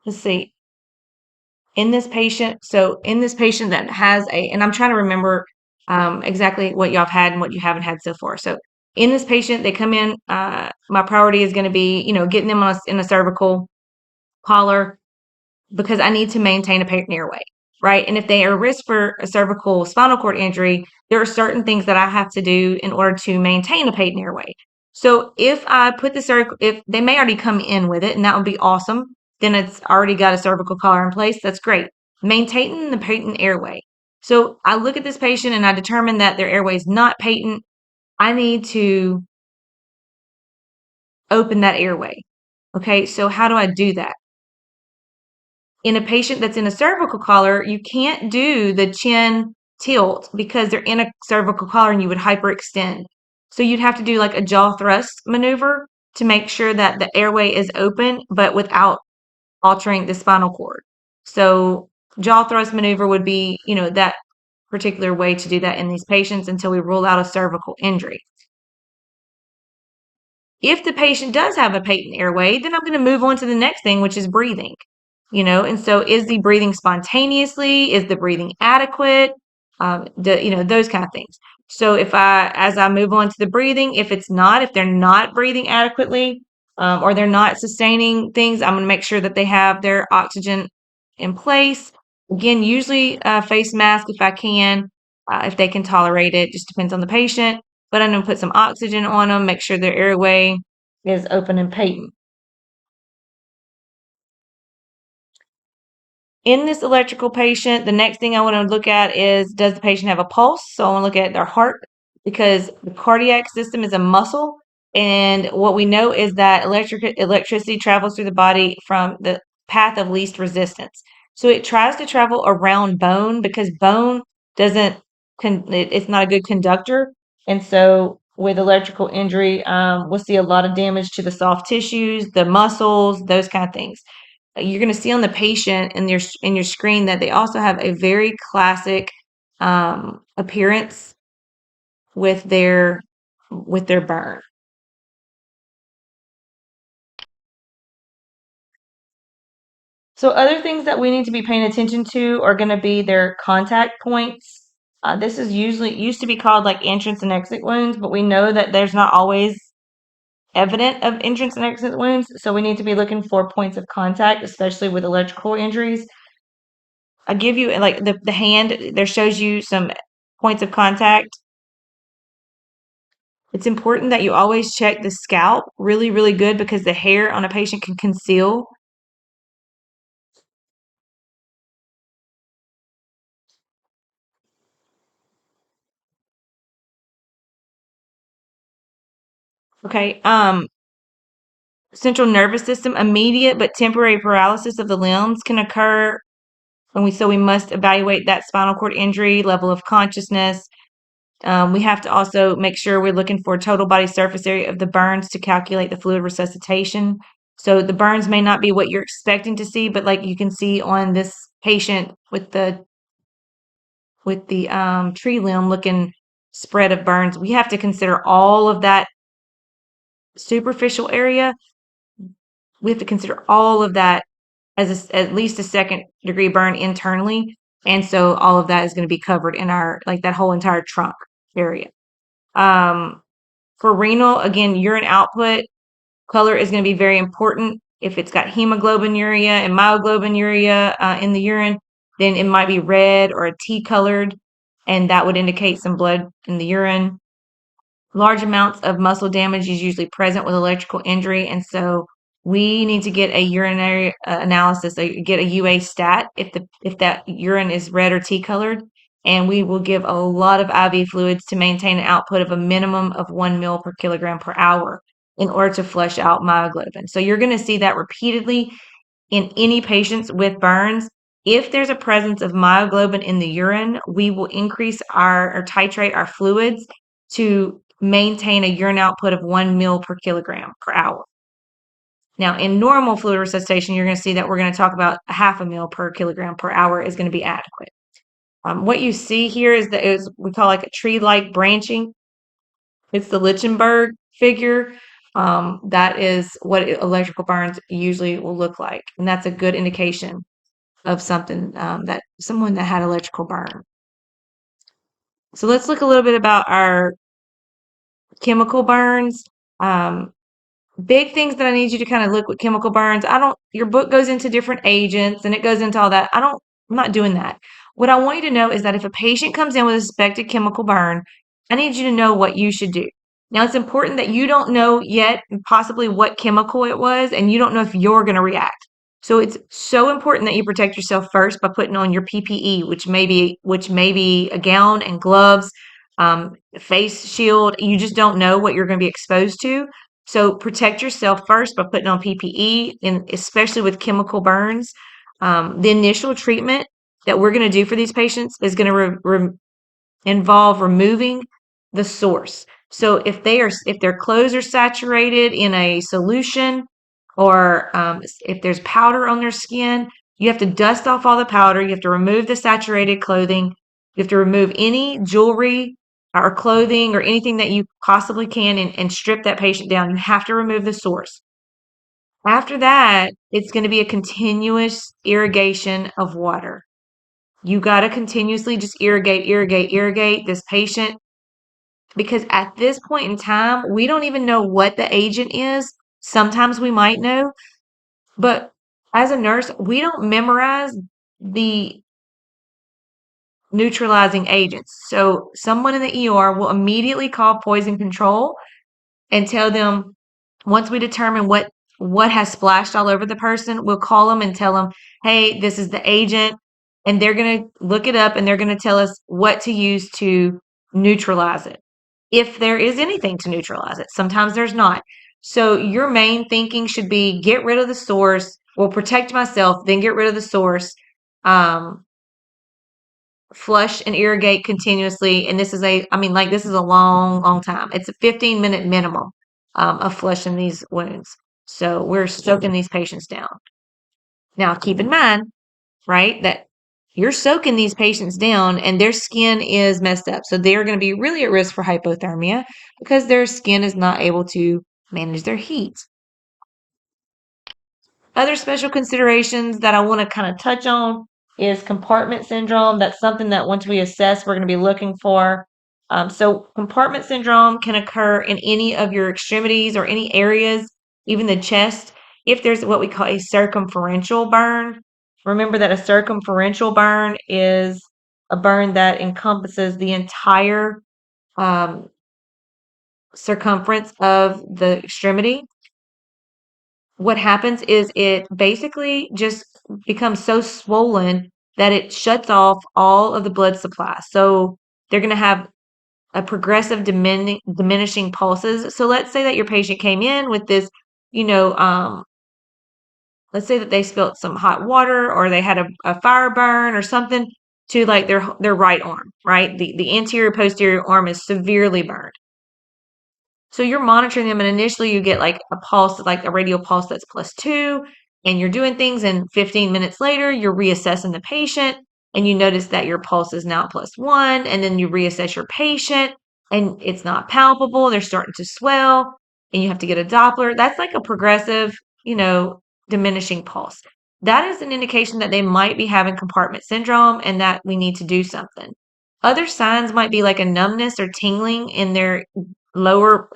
let's see. In this patient that has and I'm trying to remember exactly what y'all have had and what you haven't had so far. So in this patient, they come in, my priority is going to be, getting them in a cervical collar, because I need to maintain a patent airway, right? And if they are at risk for a cervical spinal cord injury, there are certain things that I have to do in order to maintain a patent airway. So if I put if they may already come in with it, and that would be awesome, then it's already got a cervical collar in place. That's great. Maintaining the patent airway. So I look at this patient and I determine that their airway is not patent. I need to open that airway. Okay, so how do I do that? In a patient that's in a cervical collar, you can't do the chin tilt because they're in a cervical collar and you would hyperextend. So you'd have to do like a jaw thrust maneuver to make sure that the airway is open, but without altering the spinal cord. So jaw thrust maneuver would be, that particular way to do that in these patients until we rule out a cervical injury. If the patient does have a patent airway, then I'm going to move on to the next thing, which is breathing. And so is the breathing spontaneously? Is the breathing adequate? Those kind of things. So as I move on to the breathing, if they're not breathing adequately, or they're not sustaining things, I'm going to make sure that they have their oxygen in place. Again, usually face mask if I can, if they can tolerate it. Just depends on the patient. But I'm going to put some oxygen on them, make sure their airway is open and patent. In this electrical patient, the next thing I want to look at is, does the patient have a pulse? So I want to look at their heart, because the cardiac system is a muscle. And what we know is that electricity travels through the body from the path of least resistance. So it tries to travel around bone, because bone it's not a good conductor. And so with electrical injury, we'll see a lot of damage to the soft tissues, the muscles, those kind of things. You're going to see on the patient in your screen that they also have a very classic appearance with their burn. So other things that we need to be paying attention to are going to be their contact points. This is used to be called like entrance and exit wounds, but we know that there's not always evident of entrance and exit wounds. So we need to be looking for points of contact, especially with electrical injuries. I give you like the hand, there shows you some points of contact. It's important that you always check the scalp really, really good, because the hair on a patient can conceal. Okay. Central nervous system, immediate but temporary paralysis of the limbs can occur. So we must evaluate that spinal cord injury, level of consciousness. We have to also make sure we're looking for total body surface area of the burns to calculate the fluid resuscitation. So the burns may not be what you're expecting to see, but like you can see on this patient with the with the tree limb looking spread of burns, we have to consider all of that superficial area. We have to consider all of that as at least a second degree burn internally. And so all of that is going to be covered in our, like that whole entire trunk area. For renal, again, urine output, color is going to be very important. If it's got hemoglobinuria and myoglobinuria in the urine, then it might be red or a tea colored, and that would indicate some blood in the urine. Large amounts of muscle damage is usually present with electrical injury, and so we need to get a urinary analysis, get a UA stat if that urine is red or tea colored, and we will give a lot of IV fluids to maintain an output of a minimum of 1 ml per kilogram per hour in order to flush out myoglobin. So you're going to see that repeatedly in any patients with burns. If there's a presence of myoglobin in the urine, we will increase or titrate our fluids to maintain a urine output of 1 ml per kilogram per hour. Now, in normal fluid resuscitation, you're going to see that we're going to talk about 0.5 ml per kilogram per hour is going to be adequate. What you see here is we call like a tree-like branching. It's the Lichtenberg figure. That is what electrical burns usually will look like, and that's a good indication of something that someone that had electrical burn. So let's look a little bit about our chemical burns. Big things that I need you to kind of look with chemical burns. Your book goes into different agents and it goes into all that. I'm not doing that. What I want you to know is that if a patient comes in with a suspected chemical burn, I need you to know what you should do. Now, it's important that you don't know yet possibly what chemical it was, and you don't know if you're going to react. So it's so important that you protect yourself first by putting on your PPE, which may be a gown and gloves, face shield. You just don't know what you're going to be exposed to. So protect yourself first by putting on PPE, and especially with chemical burns. The initial treatment that we're going to do for these patients is going to involve removing the source. So if their clothes are saturated in a solution, or if there's powder on their skin, you have to dust off all the powder. You have to remove the saturated clothing. You have to remove any jewelry or clothing or anything that you possibly can, and strip that patient down. You have to remove the source. After that, it's going to be a continuous irrigation of water. You got to continuously just irrigate this patient, because at this point in time, we don't even know what the agent is. Sometimes we might know, but as a nurse, we don't memorize the neutralizing agents. So someone in the ER will immediately call poison control and tell them, once we determine what has splashed all over the person, we'll call them and tell them, hey, this is the agent. And they're going to look it up and they're going to tell us what to use to neutralize it, if there is anything to neutralize it. Sometimes there's not. So your main thinking should be, get rid of the source. Well, protect myself, then get rid of the source. Flush and irrigate continuously. And this is a long time. It's a 15-minute minimum of flushing these wounds. So we're soaking these patients down. Now, keep in mind, right, that you're soaking these patients down and their skin is messed up. So they're going to be really at risk for hypothermia because their skin is not able to manage their heat. Other special considerations that I want to kind of touch on is compartment syndrome. That's something that once we assess, we're going to be looking for. So compartment syndrome can occur in any of your extremities or any areas, even the chest, if there's what we call a circumferential burn. Remember that a circumferential burn is a burn that encompasses the entire circumference of the extremity. What happens is it basically just becomes so swollen that it shuts off all of the blood supply. So they're going to have a progressive diminishing pulses. So let's say that your patient came in with this, let's say that they spilt some hot water or they had a fire burn or something to like their right arm, right? The anterior posterior arm is severely burned. So you're monitoring them, and initially you get like a pulse, like a radial pulse that's +2, and you're doing things, and 15 minutes later, you're reassessing the patient, and you notice that your pulse is now +1, and then you reassess your patient and it's not palpable, they're starting to swell, and you have to get a Doppler, that's like a progressive, diminishing pulse. That is an indication that they might be having compartment syndrome and that we need to do something. Other signs might be like a numbness or tingling in their lower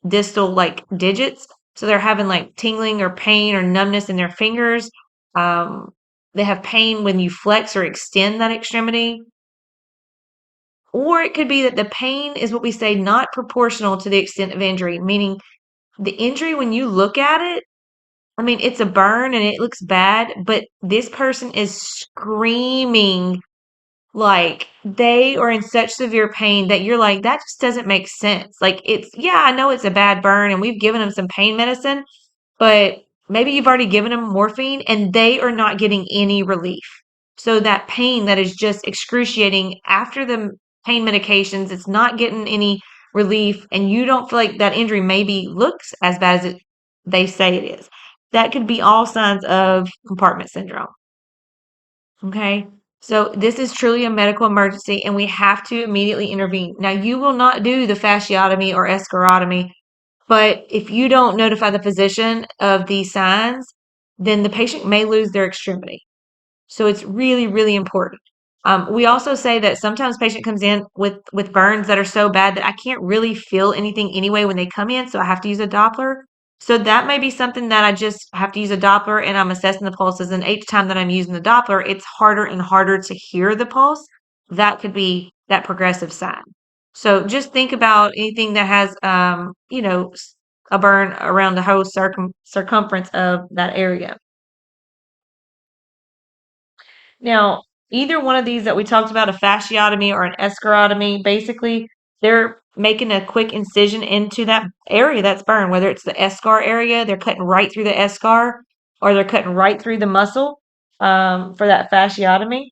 distal like digits. So they're having like tingling or pain or numbness in their fingers. Um, they have pain when you flex or extend that extremity. Or it could be that the pain is what we say not proportional to the extent of injury, meaning the injury, when you look at it, I mean, it's a burn and it looks bad, but this person is screaming like they are in such severe pain that you're like, that just doesn't make sense. Like, yeah, I know it's a bad burn and we've given them some pain medicine, but maybe you've already given them morphine and they are not getting any relief. So that pain that is just excruciating after the pain medications, it's not getting any relief, and you don't feel like that injury maybe looks as bad as they say it is. That could be all signs of compartment syndrome. Okay. So this is truly a medical emergency and we have to immediately intervene. Now, you will not do the fasciotomy or escharotomy, but if you don't notify the physician of these signs, then the patient may lose their extremity. So it's really, really important. We also say that sometimes patient comes in with burns that are so bad that I can't really feel anything anyway when they come in, so I have to use a Doppler. So that may be something that I just have to use a Doppler and I'm assessing the pulses. And each time that I'm using the Doppler, it's harder and harder to hear the pulse. That could be that progressive sign. So just think about anything that has, a burn around the whole circumference of that area. Now, either one of these that we talked about, a fasciotomy or an escharotomy, basically they're making a quick incision into that area that's burned, whether it's the eschar area, they're cutting right through the eschar, or they're cutting right through the muscle for that fasciotomy.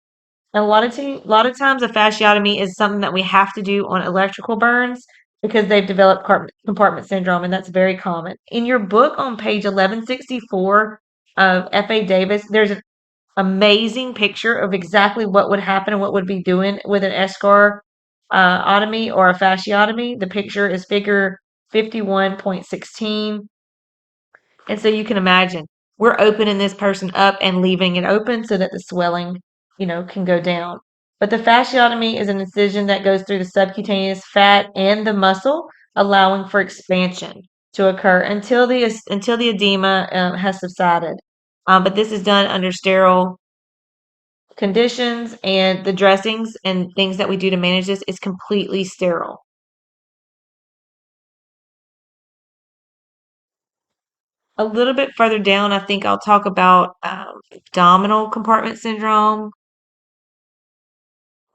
And a lot of times, a fasciotomy is something that we have to do on electrical burns because they've developed compartment syndrome, and that's very common. In your book on page 1164 of F.A. Davis, there's an amazing picture of exactly what would happen and what would be doing with an eschar otomy or a fasciotomy. The picture is figure 51.16. And so you can imagine we're opening this person up and leaving it open so that the swelling, can go down. But the fasciotomy is an incision that goes through the subcutaneous fat and the muscle, allowing for expansion to occur until the edema has subsided. But this is done under sterile conditions, and the dressings and things that we do to manage this is completely sterile. A little bit further down, I think I'll talk about abdominal compartment syndrome,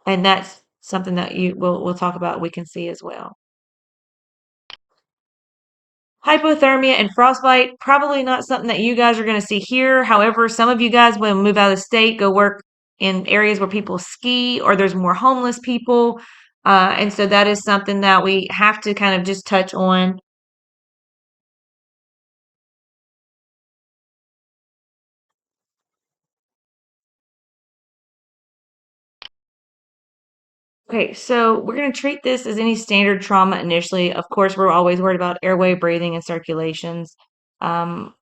and that's something that we'll talk about. We can see as well. Hypothermia and frostbite, probably not something that you guys are going to see here. However, some of you guys, when we move out of the state, go work in areas where people ski or there's more homeless people. And so that is something that we have to kind of just touch on. Okay, so we're going to treat this as any standard trauma initially. Of course, we're always worried about airway, breathing, and circulations. Um,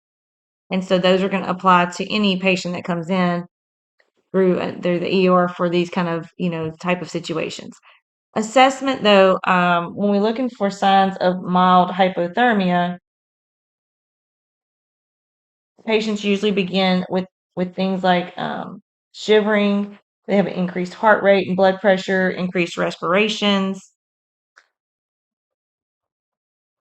and so those are going to apply to any patient that comes in through the ER for these kind of, type of situations. Assessment, though, when we're looking for signs of mild hypothermia, patients usually begin with things like shivering. They have an increased heart rate and blood pressure, increased respirations.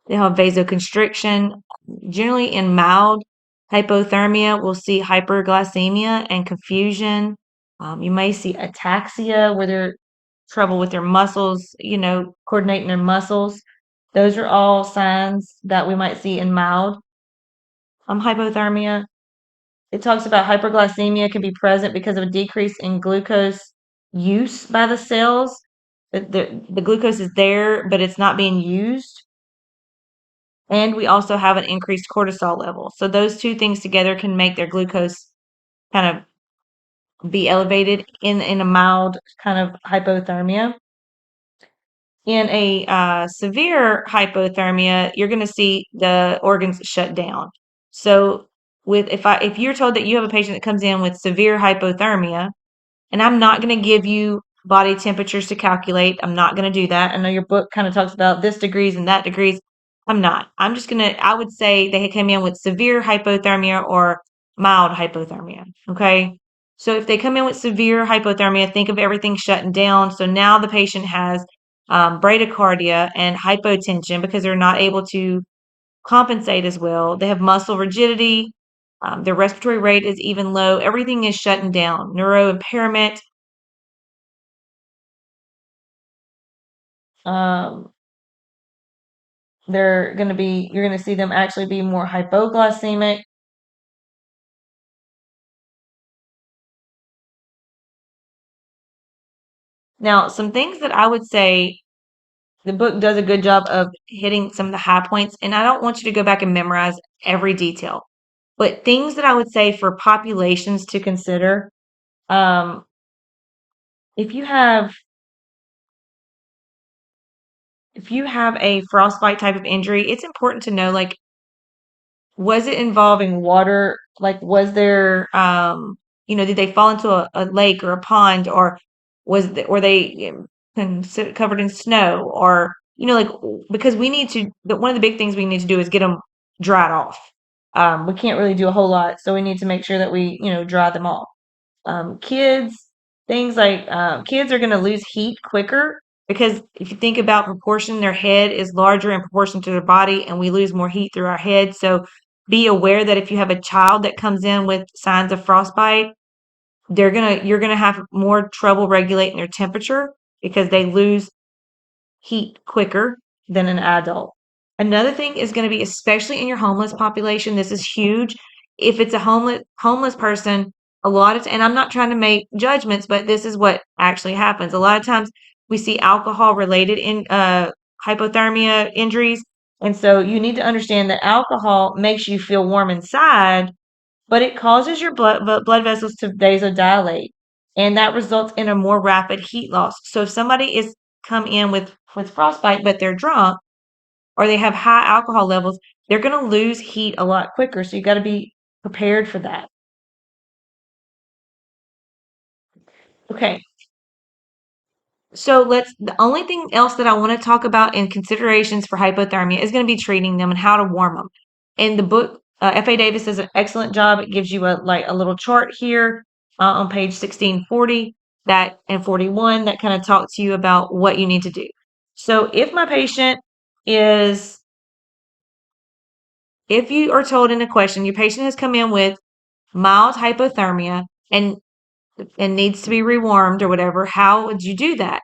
They have vasoconstriction. Generally, in mild hypothermia, we'll see hyperglycemia and confusion. You may see ataxia, where they're trouble with their muscles, coordinating their muscles. Those are all signs that we might see in mild hypothermia. It talks about hyperglycemia can be present because of a decrease in glucose use by the cells. The glucose is there, but it's not being used. And we also have an increased cortisol level. So those two things together can make their glucose kind of be elevated in a mild kind of hypothermia. In a severe hypothermia, you're going to see the organs shut down. So if you're told that you have a patient that comes in with severe hypothermia, and I'm not going to give you body temperatures to calculate. I'm not going to do that. I know your book kind of talks about this degrees and that degrees. I'm not. I'm just going to, I would say they came in with severe hypothermia or mild hypothermia. Okay. So if they come in with severe hypothermia, think of everything shutting down. So now the patient has bradycardia and hypotension because they're not able to compensate as well. They have muscle rigidity. Their respiratory rate is even low. Everything is shutting down. Neuro impairment. Um, you're going to see them actually be more hypoglycemic. Now, some things that I would say the book does a good job of hitting some of the high points, and I don't want you to go back and memorize every detail, but things that I would say for populations to consider. Um, if you have a frostbite type of injury, it's important to know, like, was it involving water? Like, was there, did they fall into a lake or a pond, or were they covered in snow, or like, because we need to. One of the big things we need to do is get them dried off. We can't really do a whole lot, so we need to make sure that we dry them off. Kids, things like kids are going to lose heat quicker because if you think about proportion, their head is larger in proportion to their body, and we lose more heat through our head. So be aware that if you have a child that comes in with signs of frostbite, you're gonna have more trouble regulating their temperature because they lose heat quicker than an adult. Another thing is going to be, especially in your homeless population, this is huge. If it's a homeless person, a lot of, and I'm not trying to make judgments, but this is what actually happens. A lot of times we see alcohol related in hypothermia injuries. And so you need to understand that alcohol makes you feel warm inside, but it causes your blood vessels to vasodilate, and that results in a more rapid heat loss. So if somebody is come in with frostbite, but they're drunk or they have high alcohol levels, they're going to lose heat a lot quicker. So you got to be prepared for that. Okay. So the only thing else that I want to talk about in considerations for hypothermia is going to be treating them and how to warm them. In the book, F.A. Davis does an excellent job. It gives you a little chart here on page 1640 and 41 that kind of talks to you about what you need to do. So if you are told in a question, your patient has come in with mild hypothermia and needs to be rewarmed or whatever, how would you do that?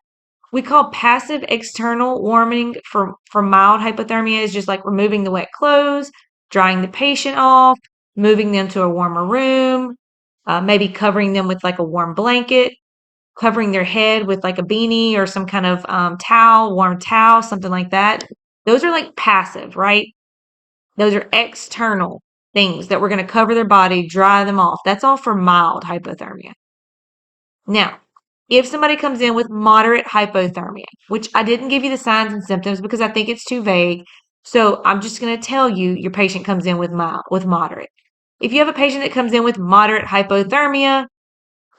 We call passive external warming for mild hypothermia is just like removing the wet clothes, drying the patient off, moving them to a warmer room, maybe covering them with like a warm blanket, covering their head with like a beanie or some kind of warm towel, something like that. Those are like passive, right? Those are external things that we're going to cover their body, dry them off. That's all for mild hypothermia. Now, if somebody comes in with moderate hypothermia, which I didn't give you the signs and symptoms because I think it's too vague, so I'm just going to tell you your patient comes in with moderate. If you have a patient that comes in with moderate hypothermia,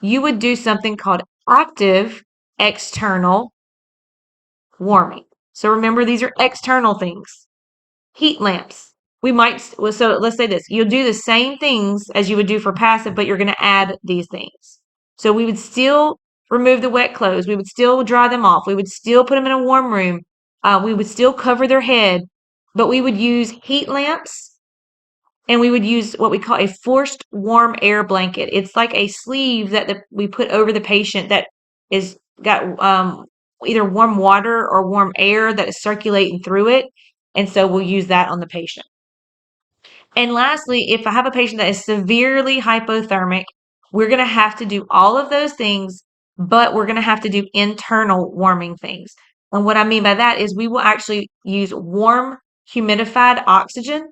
you would do something called active external warming. So remember, these are external things. Heat lamps. So let's say this. You'll do the same things as you would do for passive, but you're going to add these things. So we would still remove the wet clothes. We would still dry them off. We would still put them in a warm room. We would still cover their head, but we would use heat lamps, and we would use what we call a forced warm air blanket. It's like a sleeve that we put over the patient that is got either warm water or warm air that is circulating through it. And so we'll use that on the patient. And lastly, if I have a patient that is severely hypothermic, we're going to have to do all of those things, but we're going to have to do internal warming things. And what I mean by that is we will actually use warm humidified oxygen.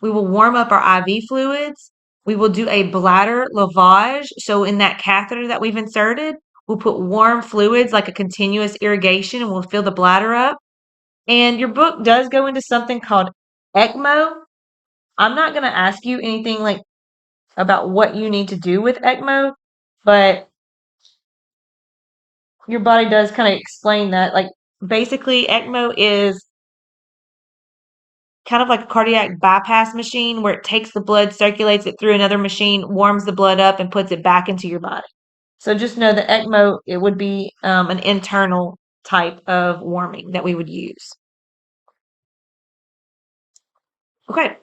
We will warm up our IV fluids, We will do a bladder lavage. So in that catheter that we've inserted, we'll put warm fluids like a continuous irrigation and we'll fill the bladder up. And your book does go into something called ECMO. I'm not going to ask you anything like about what you need to do with ECMO, but your body does kind of explain that. Like basically, ECMO is kind of like a cardiac bypass machine where it takes the blood, circulates it through another machine, warms the blood up, and puts it back into your body. So just know that ECMO, it would be an internal type of warming that we would use. Okay.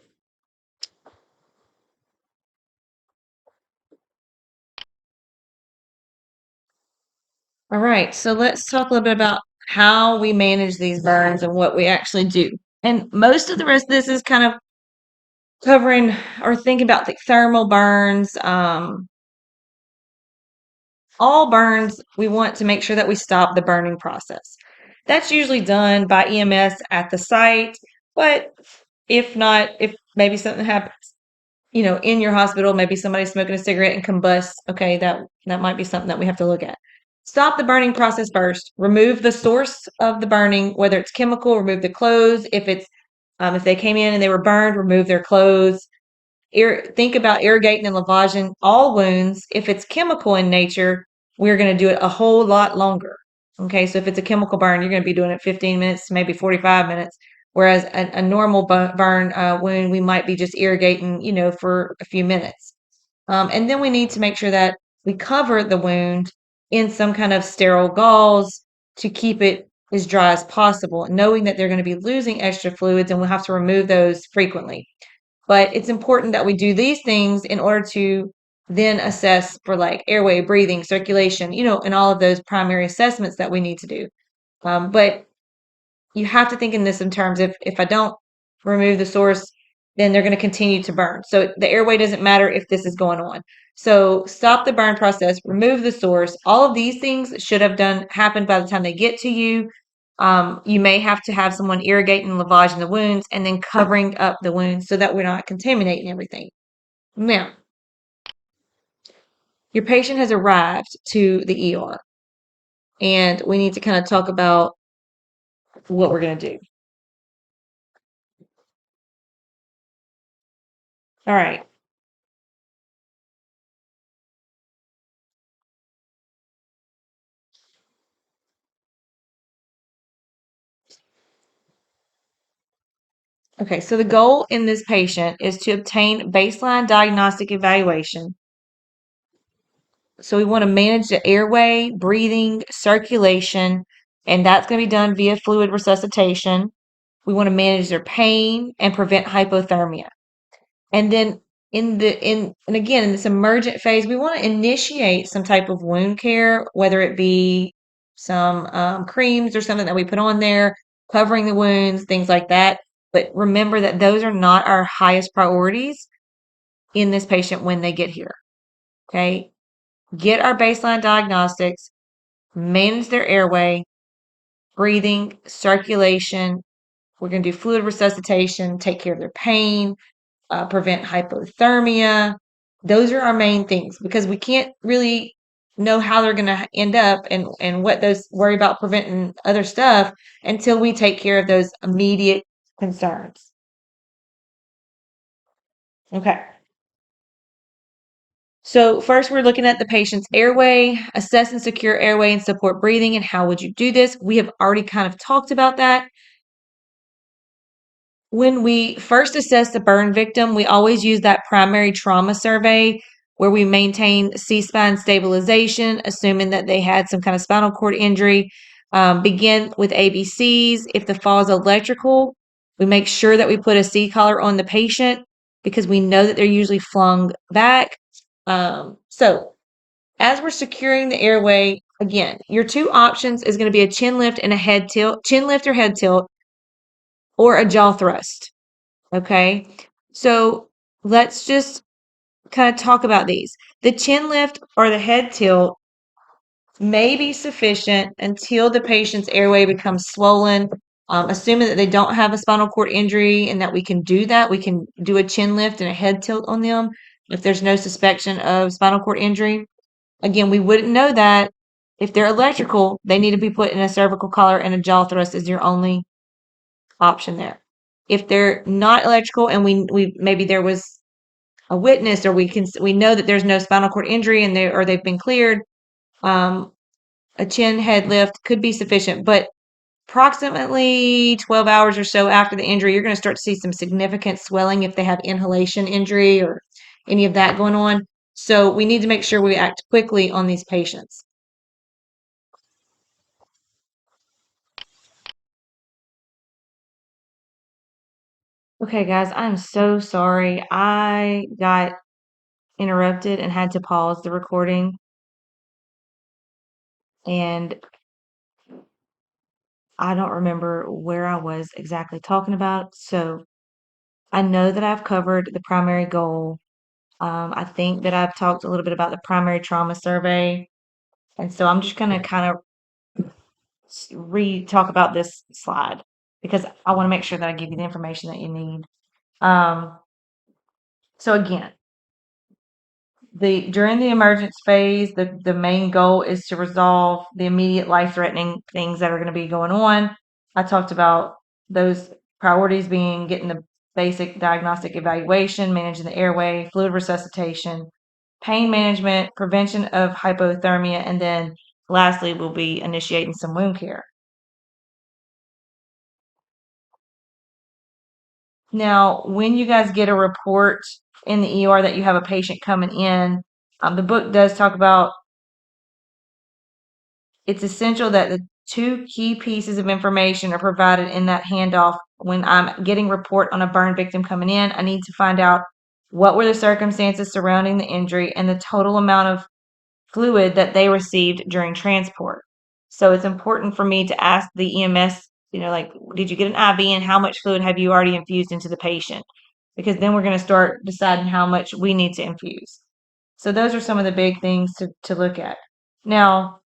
All right. So let's talk a little bit about how we manage these burns and what we actually do. And most of the rest of this is kind of covering or thinking about the thermal burns. All burns, we want to make sure that we stop the burning process. That's usually done by EMS at the site, but if not, if maybe something happens, in your hospital, maybe somebody's smoking a cigarette and combusts, okay, that might be something that we have to look at. Stop the burning process first. Remove the source of the burning, whether it's chemical, remove the clothes. If they came in and they were burned, remove their clothes. Think about irrigating and lavaging all wounds. If it's chemical in nature, we're going to do it a whole lot longer. Okay, so if it's a chemical burn, you're going to be doing it 15 minutes, maybe 45 minutes. Whereas a normal burn wound, we might be just irrigating, for a few minutes. And then we need to make sure that we cover the wound in some kind of sterile gauze to keep it as dry as possible, knowing that they're going to be losing extra fluids and we'll have to remove those frequently. But it's important that we do these things in order to then assess for like airway, breathing, circulation, and all of those primary assessments that we need to do. But you have to think in this in terms of if I don't remove the source, then they're going to continue to burn. So the airway doesn't matter if this is going on. So stop the burn process, remove the source. All of these things should have happened by the time they get to you. You may have to have someone irrigating, lavaging the wounds, and then covering up the wounds so that we're not contaminating everything. Now, your patient has arrived to the ER, and we need to kind of talk about what we're going to do. All right. Okay, so the goal in this patient is to obtain baseline diagnostic evaluation. So we want to manage the airway, breathing, circulation, and that's going to be done via fluid resuscitation. We want to manage their pain and prevent hypothermia. And then and again in this emergent phase, we want to initiate some type of wound care, whether it be some creams or something that we put on there, covering the wounds, things like that. But remember that those are not our highest priorities in this patient when they get here. Okay, get our baseline diagnostics, manage their airway, breathing, circulation. We're going to do fluid resuscitation, take care of their pain, prevent hypothermia. Those are our main things because we can't really know how they're going to end up and what those worry about preventing other stuff until we take care of those immediate concerns. Okay. So first we're looking at the patient's airway, assess and secure airway and support breathing. And how would you do this? We have already kind of talked about that. When we first assess the burn victim, we always use that primary trauma survey where we maintain C-spine stabilization, assuming that they had some kind of spinal cord injury. Begin with ABCs. If the fall is electrical, we make sure that we put a C-collar on the patient because we know that they're usually flung back. So as we're securing the airway, again, your two options is going to be a chin lift and a head tilt, chin lift or head tilt, or a jaw thrust. Okay, so let's just kind of talk about these. The chin lift or the head tilt may be sufficient until the patient's airway becomes swollen. Assuming that they don't have a spinal cord injury and that we can do that, we can do a chin lift and a head tilt on them. if there's no suspicion of spinal cord injury. Again, we wouldn't know that. If they're electrical, they need to be put in a cervical collar, and a jaw thrust is your only option there. If they're not electrical and we maybe there was a witness, or we know that there's no spinal cord injury and they've been cleared, a chin head lift could be sufficient. But approximately 12 hours or so after the injury, you're going to start to see some significant swelling if they have inhalation injury or any of that going on. So we need to make sure we act quickly on these patients. Okay, guys, I'm so sorry. I got interrupted and had to pause the recording. And I don't remember where I was exactly talking about. So I know that I've covered the primary goal. I think that I've talked a little bit about the primary trauma survey. And so I'm just going to kind of talk about this slide because I want to make sure that I give you the information that you need. So again, during the emergence phase, the main goal is to resolve the immediate life-threatening things that are going to be going on. I talked about those priorities being getting the basic diagnostic evaluation, managing the airway, fluid resuscitation, pain management, prevention of hypothermia, and then lastly, we'll be initiating some wound care. Now, when you guys get a report in the ER that you have a patient coming in, the book does talk about it's essential that the two key pieces of information are provided in that handoff. When I'm getting report on a burn victim coming in, I need to find out what were the circumstances surrounding the injury and the total amount of fluid that they received during transport. So it's important for me to ask the EMS, like, did you get an IV and how much fluid have you already infused into the patient? Because then we're going to start deciding how much we need to infuse. So those are some of the big things to look at. Now,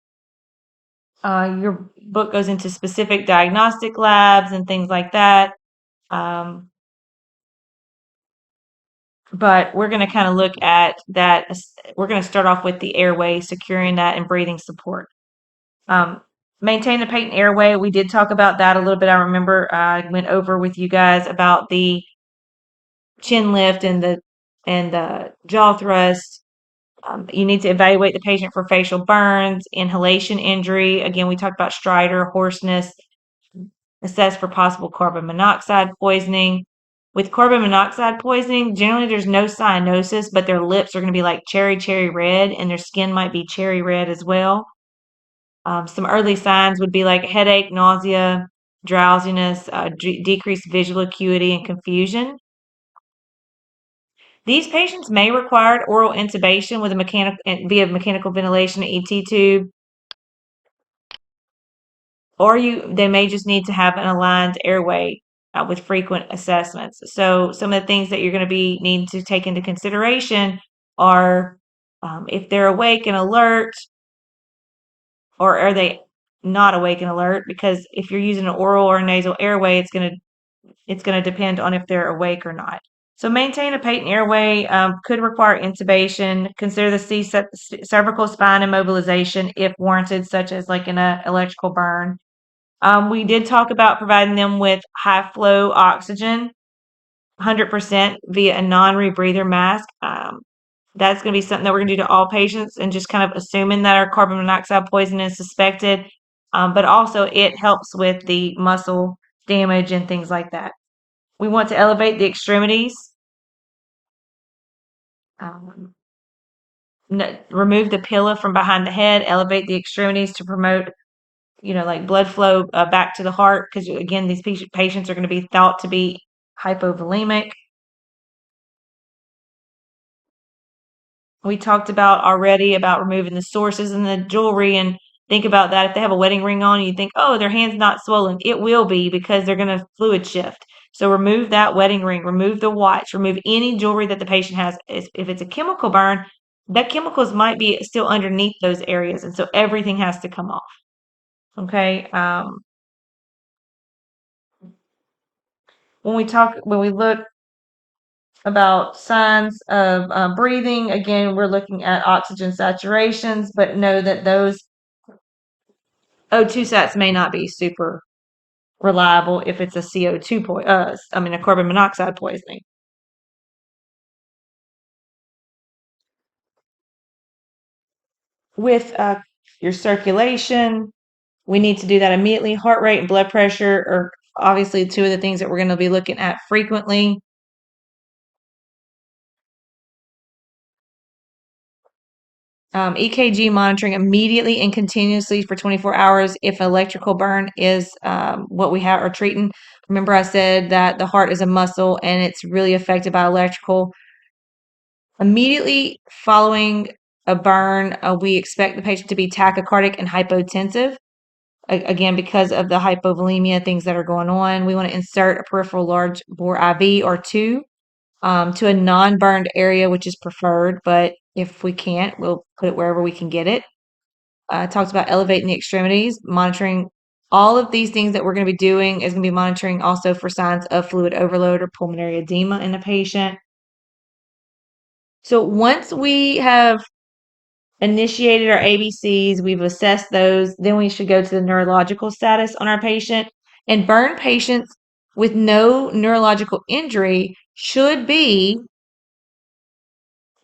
your book goes into specific diagnostic labs and things like that. But we're going to kind of look at that. We're going to start off with the airway, securing that and breathing support. Maintain a patent airway. We did talk about that a little bit. I remember I went over with you guys about the chin lift and the jaw thrust. You need to evaluate the patient for facial burns, inhalation injury. Again, we talked about stridor, hoarseness, assess for possible carbon monoxide poisoning. With carbon monoxide poisoning, generally there's no cyanosis, but their lips are going to be like cherry red, and their skin might be cherry red as well. Some early signs would be like headache, nausea, drowsiness, decreased visual acuity, and confusion. These patients may require oral intubation with via mechanical ventilation ET tube, or they may just need to have an aligned airway with frequent assessments. So some of the things that you're going to be needing to take into consideration are if they're awake and alert, or are they not awake and alert? Because if you're using an oral or nasal airway, it's going to depend on if they're awake or not. So maintain a patent airway could require intubation. Consider the cervical spine immobilization if warranted, such as like in an electrical burn. We did talk about providing them with high flow oxygen, 100% via a non-rebreather mask. That's going to be something that we're going to do to all patients, and just kind of assuming that our carbon monoxide poison is suspected. But also it helps with the muscle damage and things like that. We want to elevate the extremities. Remove the pillow from behind the head, elevate the extremities to promote, like blood flow back to the heart. Because again, these patients are going to be thought to be hypovolemic. We talked about already about removing the sources and the jewelry, and think about that. If they have a wedding ring on, you think, oh, their hand's not swollen. It will be, because they're going to fluid shift. So remove that wedding ring, remove the watch, remove any jewelry that the patient has. If it's a chemical burn, that chemicals might be still underneath those areas, and so everything has to come off. Okay. When we look about signs of breathing. Again, we're looking at oxygen saturations, but know that those O2 sats may not be super reliable if it's a CO2 a carbon monoxide poisoning. With your circulation, we need to do that immediately. Heart rate and blood pressure are obviously two of the things that we're going to be looking at frequently. EKG monitoring immediately and continuously for 24 hours if electrical burn is what we are treating. Remember, I said that the heart is a muscle and it's really affected by electrical. Immediately following a burn, we expect the patient to be tachycardic and hypotensive. Again, because of the hypovolemia, things that are going on, we want to insert a peripheral large bore IV or two to a non-burned area, which is preferred, but if we can't, we'll put it wherever we can get it. Talks about elevating the extremities, monitoring all of these things that we're going to be doing is going to be monitoring also for signs of fluid overload or pulmonary edema in a patient. So once we have initiated our ABCs, we've assessed those, then we should go to the neurological status on our patient. And burn patients with no neurological injury should be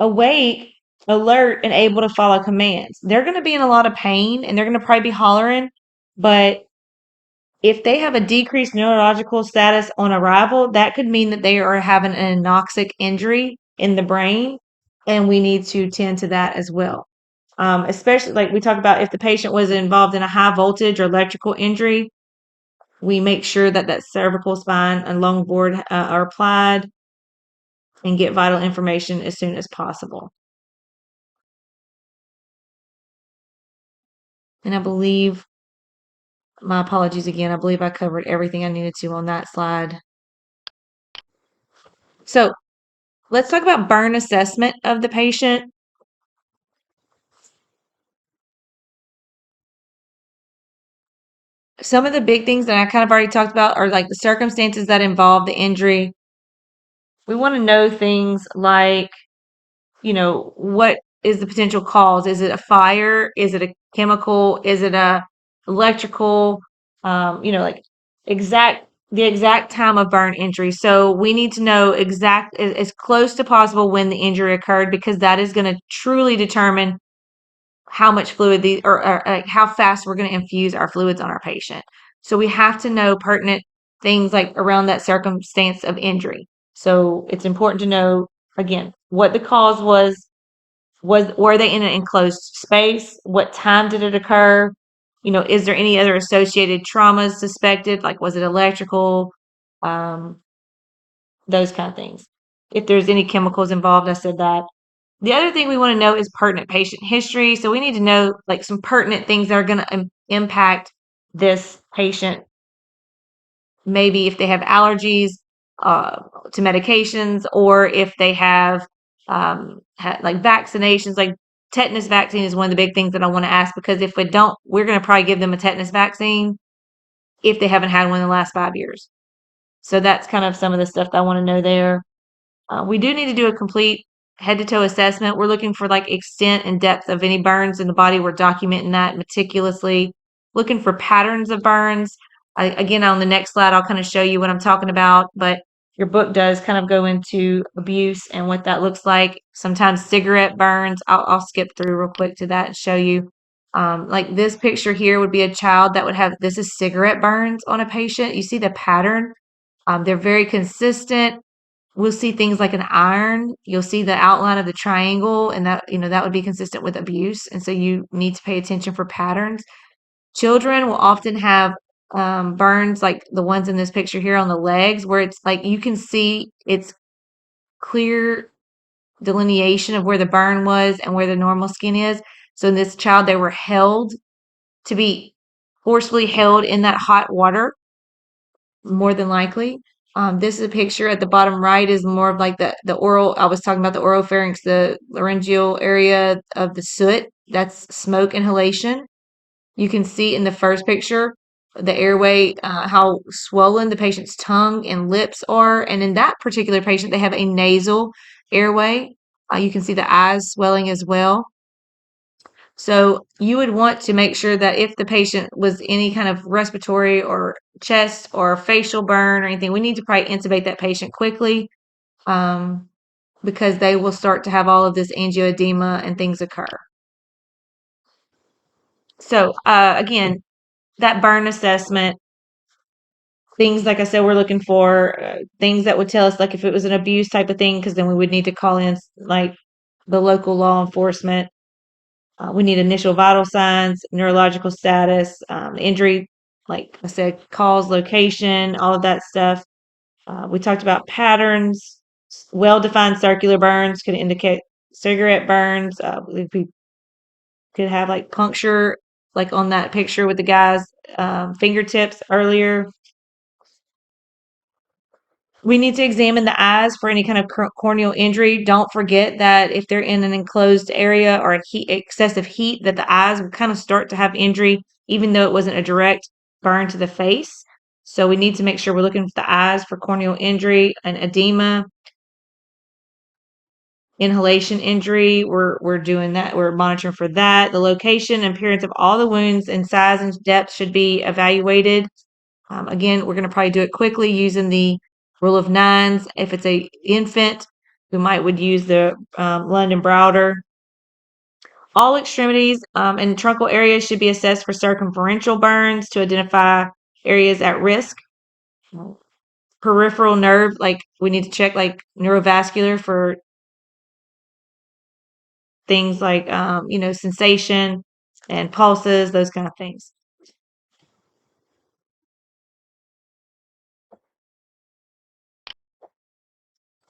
awake, alert, and able to follow commands. They're going to be in a lot of pain and they're going to probably be hollering, but if they have a decreased neurological status on arrival, that could mean that they are having an anoxic injury in the brain, and we need to tend to that as well. Especially like we talk about if the patient was involved in a high voltage or electrical injury, we make sure that that cervical spine and lung board are applied and get vital information as soon as possible. And I believe, my apologies again, I believe I covered everything I needed to on that slide. So let's talk about burn assessment of the patient. Some of the big things that I kind of already talked about are like the circumstances that involve the injury. We want to know things like, what is the potential cause? Is it a fire? Is it a chemical? Is it a electrical? Like the exact time of burn injury. So we need to know as close to possible when the injury occurred, because that is going to truly determine how much fluid or how fast we're going to infuse our fluids on our patient. So we have to know pertinent things like around that circumstance of injury. So it's important to know again what the cause was. Were they in an enclosed space? What time did it occur? Is there any other associated traumas suspected? Like, was it electrical? Um, those kind of things. If there's any chemicals involved, I said that. The other thing we want to know is pertinent patient history. So we need to know like some pertinent things that are going to impact this patient. Maybe if they have allergies to medications, or if they have like vaccinations, like tetanus vaccine is one of the big things that I want to ask, because if we don't, we're going to probably give them a tetanus vaccine if they haven't had one in the last 5 years. So that's kind of some of the stuff that I want to know there. We do need to do a complete head to toe assessment. We're looking for like extent and depth of any burns in the body. We're documenting that meticulously, looking for patterns of burns. Again, on the next slide, I'll kind of show you what I'm talking about, but your book does kind of go into abuse and what that looks like. Sometimes cigarette burns. I'll skip through real quick to that and show you. Like this picture here would be a child that would have, this is cigarette burns on a patient. You see the pattern. They're very consistent. We'll see things like an iron. You'll see the outline of the triangle, and that would be consistent with abuse. And so you need to pay attention for patterns. Children will often have burns like the ones in this picture here on the legs, where it's like you can see it's clear delineation of where the burn was and where the normal skin is. So in this child, they were held to be forcefully held in that hot water, more than likely. This is a picture at the bottom right is more of like the oral. I was talking about the oropharynx, the laryngeal area of the soot. That's smoke inhalation. You can see in the first picture the airway, how swollen the patient's tongue and lips are. And in that particular patient, they have a nasal airway. You can see the eyes swelling as well. So you would want to make sure that if the patient was any kind of respiratory or chest or facial burn or anything, we need to probably intubate that patient quickly, because they will start to have all of this angioedema and things occur. So again, that burn assessment, things like I said, we're looking for things that would tell us like if it was an abuse type of thing, because then we would need to call in like the local law enforcement. We need initial vital signs, neurological status, injury, like I said, cause, location, all of that stuff. We talked about patterns. Well-defined circular burns could indicate cigarette burns. We could have like puncture, like on that picture with the guy's fingertips earlier. We need to examine the eyes for any kind of corneal injury. Don't forget that if they're in an enclosed area or excessive heat, that the eyes will kind of start to have injury, even though it wasn't a direct burn to the face. So we need to make sure we're looking for the eyes for corneal injury and edema. Inhalation injury, we're doing that. We're monitoring for that. The location and appearance of all the wounds and size and depth should be evaluated. Again, we're going to probably do it quickly using the rule of nines. If it's a infant, we would use the London Browder. All extremities and truncal areas should be assessed for circumferential burns to identify areas at risk. Peripheral nerve, like we need to check like neurovascular for things like sensation and pulses, those kind of things.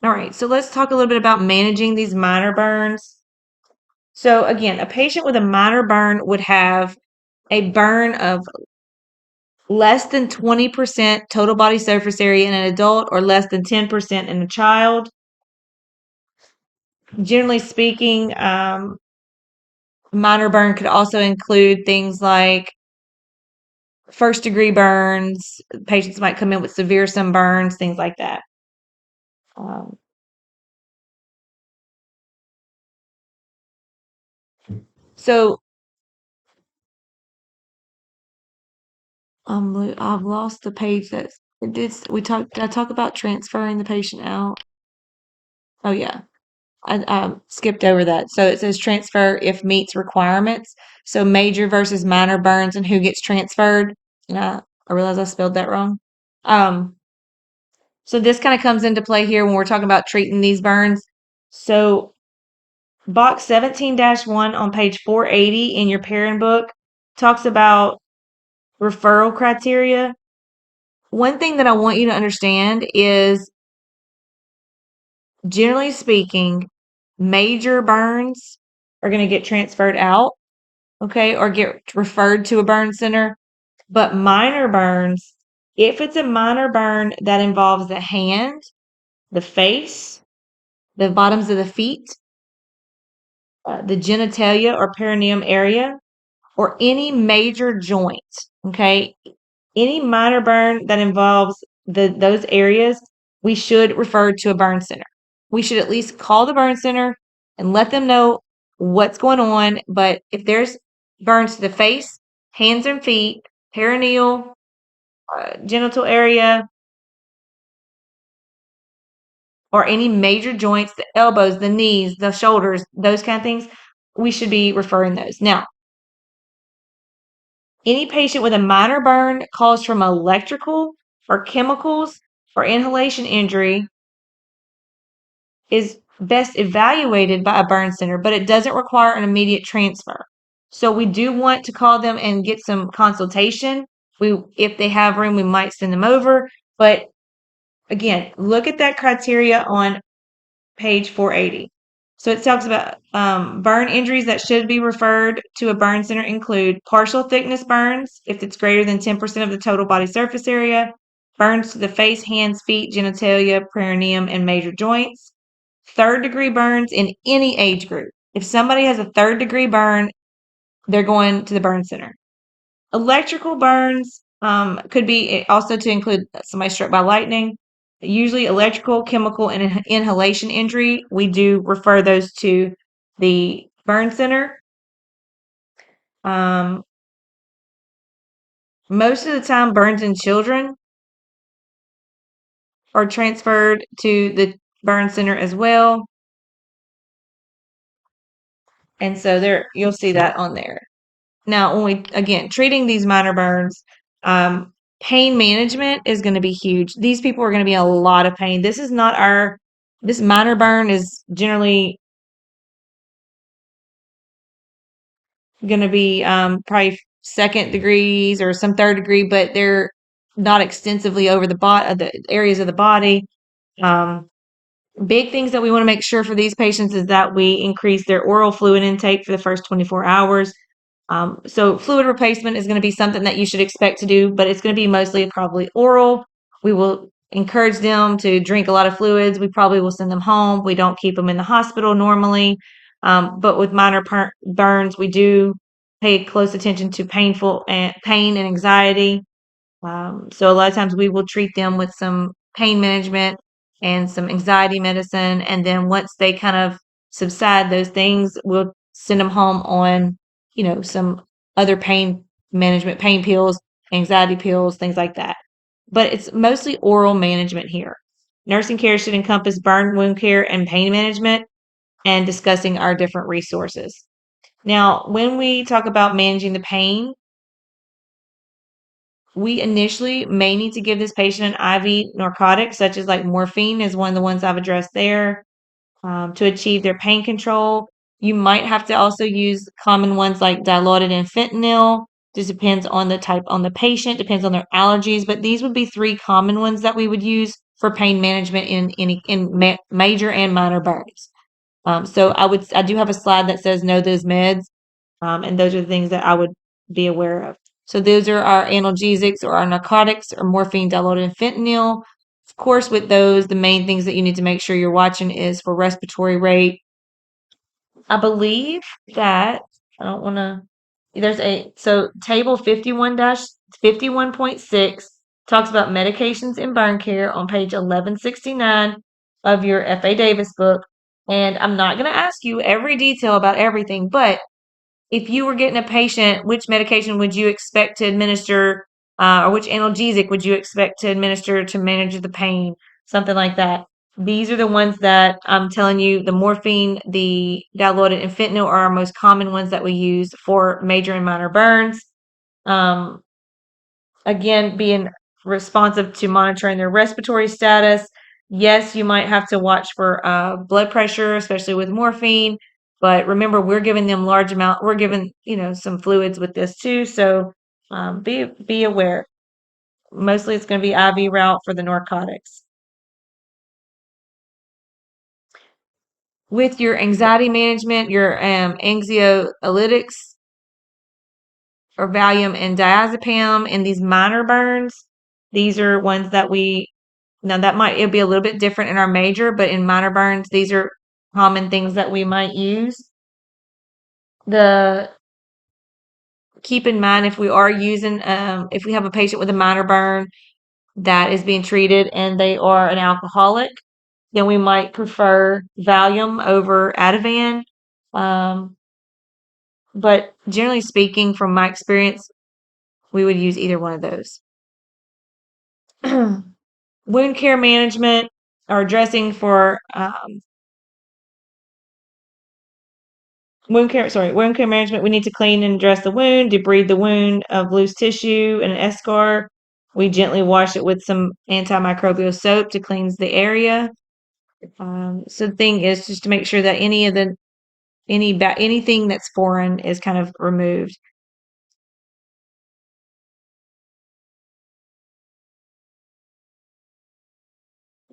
All right, so let's talk a little bit about managing these minor burns. So again, a patient with a minor burn would have a burn of less than 20% total body surface area in an adult or less than 10% in a child. Generally speaking, minor burn could also include things like first degree burns. Patients might come in with severe sunburns, things like that. So I've lost the page that did we talk. Did I talk about transferring the patient out? Oh yeah, I skipped over that. So it says transfer if meets requirements. So major versus minor burns and who gets transferred. I realize I spelled that wrong. So this kind of comes into play here when we're talking about treating these burns. So box 17-1 on page 480 in your parent book talks about referral criteria. One thing that I want you to understand is, generally speaking, major burns are going to get transferred out, okay, or get referred to a burn center. But minor burns, if it's a minor burn that involves the hand, the face, the bottoms of the feet, the genitalia or perineum area, or any major joint, okay, any minor burn that involves those areas, we should refer to a burn center. We should at least call the burn center and let them know what's going on. But if there's burns to the face, hands and feet, perineal, genital area, or any major joints, the elbows, the knees, the shoulders, those kind of things, we should be referring those. Now, any patient with a minor burn caused from electrical or chemicals or inhalation injury is best evaluated by a burn center, but it doesn't require an immediate transfer. So we do want to call them and get some consultation. If they have room, we might send them over. But again, look at that criteria on page 480. So it talks about burn injuries that should be referred to a burn center include partial thickness burns, if it's greater than 10% of the total body surface area, burns to the face, hands, feet, genitalia, perineum, and major joints, third degree burns in any age group. If somebody has a third degree burn, they're going to the burn center. Electrical burns Could be also to include somebody struck by lightning. Usually electrical, chemical, and inhalation injury. We do refer those to the burn center. Most of the time, burns in children are transferred to the burn center as well. And so there, you'll see that on there. Now, when we, again, treating these minor burns, pain management is going to be huge. These people are going to be in a lot of pain. This minor burn is generally going to be probably second degrees or some third degree, but they're not extensively over the areas of the body. Big things that we want to make sure for these patients is that we increase their oral fluid intake for the first 24 hours. So fluid replacement is going to be something that you should expect to do, but it's going to be mostly probably oral. We will encourage them to drink a lot of fluids. We probably will send them home. We don't keep them in the hospital normally. But with minor burns, we do pay close attention to pain and anxiety. So a lot of times we will treat them with some pain management and some anxiety medicine. And then once they kind of subside those things, we'll send them home on, some other pain management, pain pills, anxiety pills, things like that. But it's mostly oral management here. Nursing care should encompass burn wound care and pain management and discussing our different resources. Now, when we talk about managing the pain, we initially may need to give this patient an IV narcotic, such as like morphine is one of the ones I've addressed there, to achieve their pain control. You might have to also use common ones like dilaudid and fentanyl. Just depends on the patient, depends on their allergies, but these would be three common ones that we would use for pain management in major and minor burns. So I do have a slide that says know those meds, and those are the things that I would be aware of. So those are our analgesics or our narcotics or morphine, dilaudid, and fentanyl. Of course, with those, the main things that you need to make sure you're watching is for respiratory rate. I believe that I don't want to. So table 51-51.6 talks about medications in burn care on page 1169 of your F.A. Davis book. And I'm not going to ask you every detail about everything, but if you were getting a patient, which medication would you expect to administer, or which analgesic would you expect to administer to manage the pain? Something like that. These are the ones that I'm telling you, the morphine, the dilaudid, and fentanyl are our most common ones that we use for major and minor burns. Again, being responsive to monitoring their respiratory status. Yes, you might have to watch for blood pressure, especially with morphine. But remember, we're giving them we're giving, some fluids with this too. So be aware. Mostly it's going to be IV route for the narcotics. With your anxiety management, your anxiolytics or Valium and diazepam in these minor burns, these are ones that it'll be a little bit different in our major, but in minor burns, these are common things that we might use. Keep in mind if we are using, if we have a patient with a minor burn that is being treated and they are an alcoholic, then we might prefer Valium over Ativan. But generally speaking, from my experience, we would use either one of those. Wound care management or dressing for wound care management. We need to clean and dress the wound, debride the wound of loose tissue and an eschar. We gently wash it with some antimicrobial soap to cleanse the area. So the thing is just to make sure that anything that's foreign is kind of removed.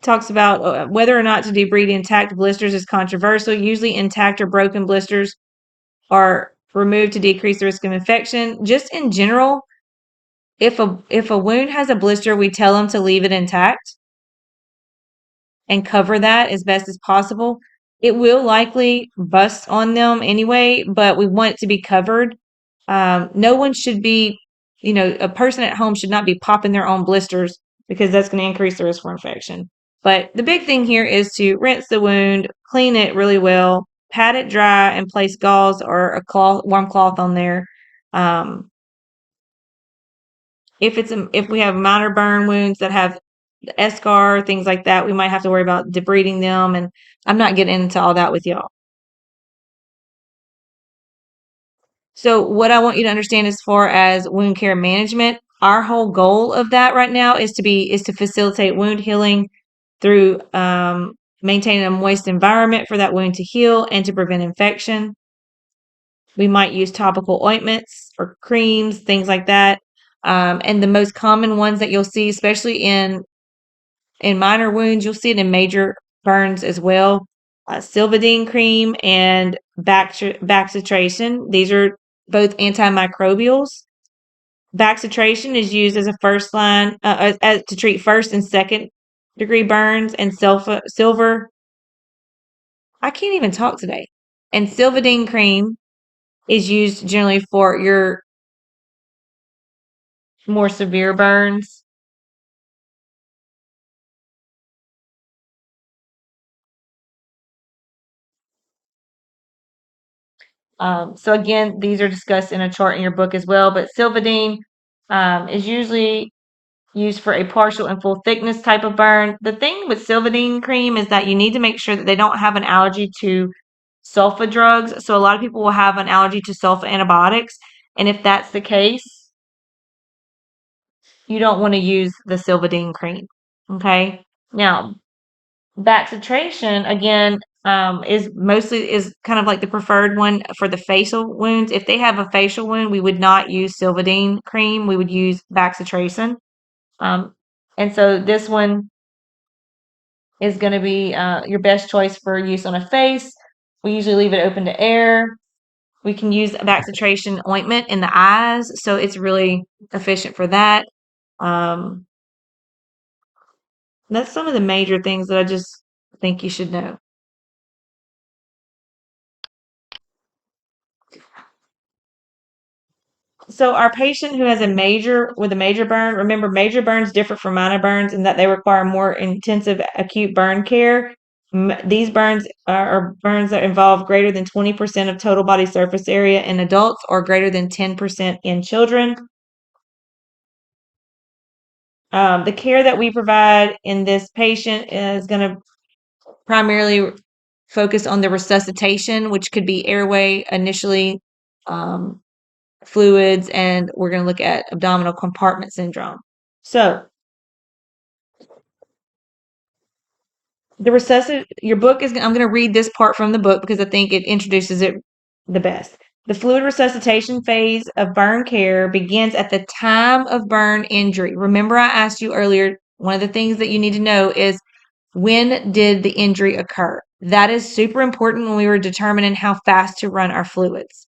Talks about whether or not to debride intact blisters is controversial. Usually intact or broken blisters are removed to decrease the risk of infection. Just in general, if a wound has a blister, we tell them to leave it intact and cover that as best as possible. It will likely bust on them anyway, but we want it to be covered. No one should be, a person at home should not be popping their own blisters because that's going to increase the risk for infection. But the big thing here is to rinse the wound, clean it really well, pat it dry, and place gauze or a warm cloth on there. If we have minor burn wounds that have eschar, things like that, we might have to worry about debriding them, and I'm not getting into all that with y'all. So what I want you to understand as far as wound care management, our whole goal of that right now is to facilitate wound healing through maintaining a moist environment for that wound to heal and to prevent infection. We might use topical ointments or creams, things like that. And the most common ones that you'll see, especially in minor wounds, you'll see it in major burns as well. Silvadene cream and Baxitration. These are both antimicrobials. Baxitration is used as a first line to treat first and second degree burns, and silver. I can't even talk today. And Silvadene cream is used generally for your more severe burns. So again, these are discussed in a chart in your book as well, but Silvadene is usually used for a partial and full thickness type of burn. The thing with Silvadene cream is that you need to make sure that they don't have an allergy to sulfa drugs. So a lot of people will have an allergy to sulfa antibiotics. And if that's the case, you don't want to use the Silvadene cream. Okay. Now, Baxitration again is kind of like the preferred one for the facial wounds. If they have a facial wound, we would not use Silvadene cream. We would use Baxitration. And so this one is going to be your best choice for use on a face. We usually leave it open to air. We can use Baxitration ointment in the eyes, so it's really efficient for that. That's some of the major things that I just think you should know. So our patient who has a major burn, remember major burns differ from minor burns in that they require more intensive acute burn care. These burns are burns that involve greater than 20% of total body surface area in adults or greater than 10% in children. The care that we provide in this patient is going to primarily focus on the resuscitation, which could be airway initially, fluids, and we're going to look at abdominal compartment syndrome. So your book is, I'm going to read this part from the book because I think it introduces it the best. The fluid resuscitation phase of burn care begins at the time of burn injury. Remember, I asked you earlier, one of the things that you need to know is when did the injury occur? That is super important when we were determining how fast to run our fluids.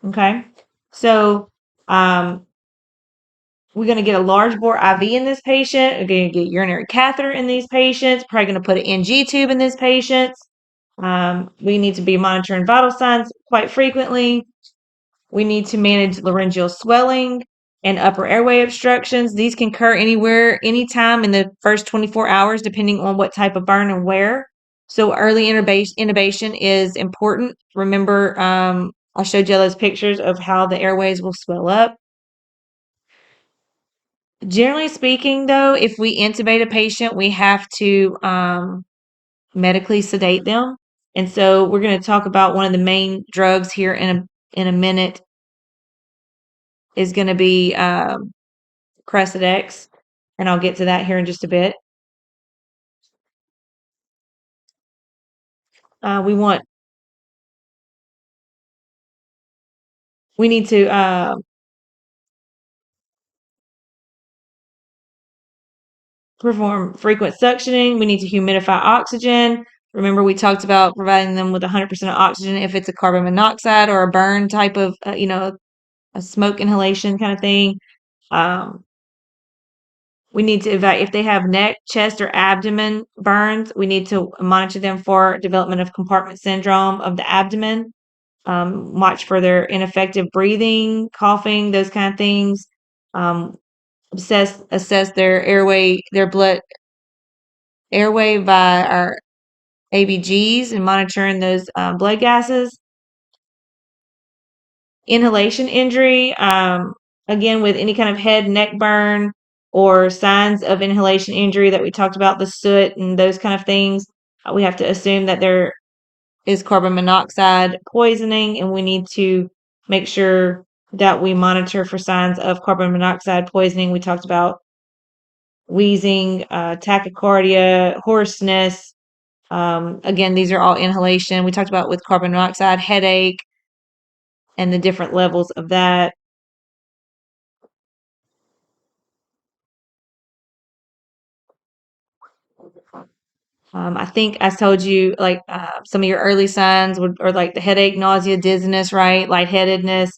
Okay, so we're going to get a large bore IV in this patient. We're going to get urinary catheter in these patients. Probably going to put an NG tube in these patients. We need to be monitoring vital signs quite frequently. We need to manage laryngeal swelling and upper airway obstructions. These can occur anywhere, anytime in the first 24 hours, depending on what type of burn and where. So early intubation is important. Remember, I showed you those pictures of how the airways will swell up. Generally speaking, though, if we intubate a patient, we have to medically sedate them. And so we're going to talk about one of the main drugs here in a minute is going to be Cresidex, and I'll get to that here in just a bit. We need to perform frequent suctioning. We need to humidify oxygen. Remember, we talked about providing them with 100% of oxygen if it's a carbon monoxide or a burn type of, a smoke inhalation kind of thing. We need to evaluate if they have neck, chest, or abdomen burns. We need to monitor them for development of compartment syndrome of the abdomen. Watch for their ineffective breathing, coughing, those kind of things. Assess their airway, their blood airway by our ABGs and monitoring those blood gases. Inhalation injury, again, with any kind of head, neck burn, or signs of inhalation injury that we talked about, the soot and those kind of things, we have to assume that there is carbon monoxide poisoning, and we need to make sure that we monitor for signs of carbon monoxide poisoning. We talked about wheezing, tachycardia, hoarseness. Again, these are all inhalation. We talked about with carbon monoxide, headache, and the different levels of that. I think I told you like some of your early signs are like the headache, nausea, dizziness, right? Lightheadedness,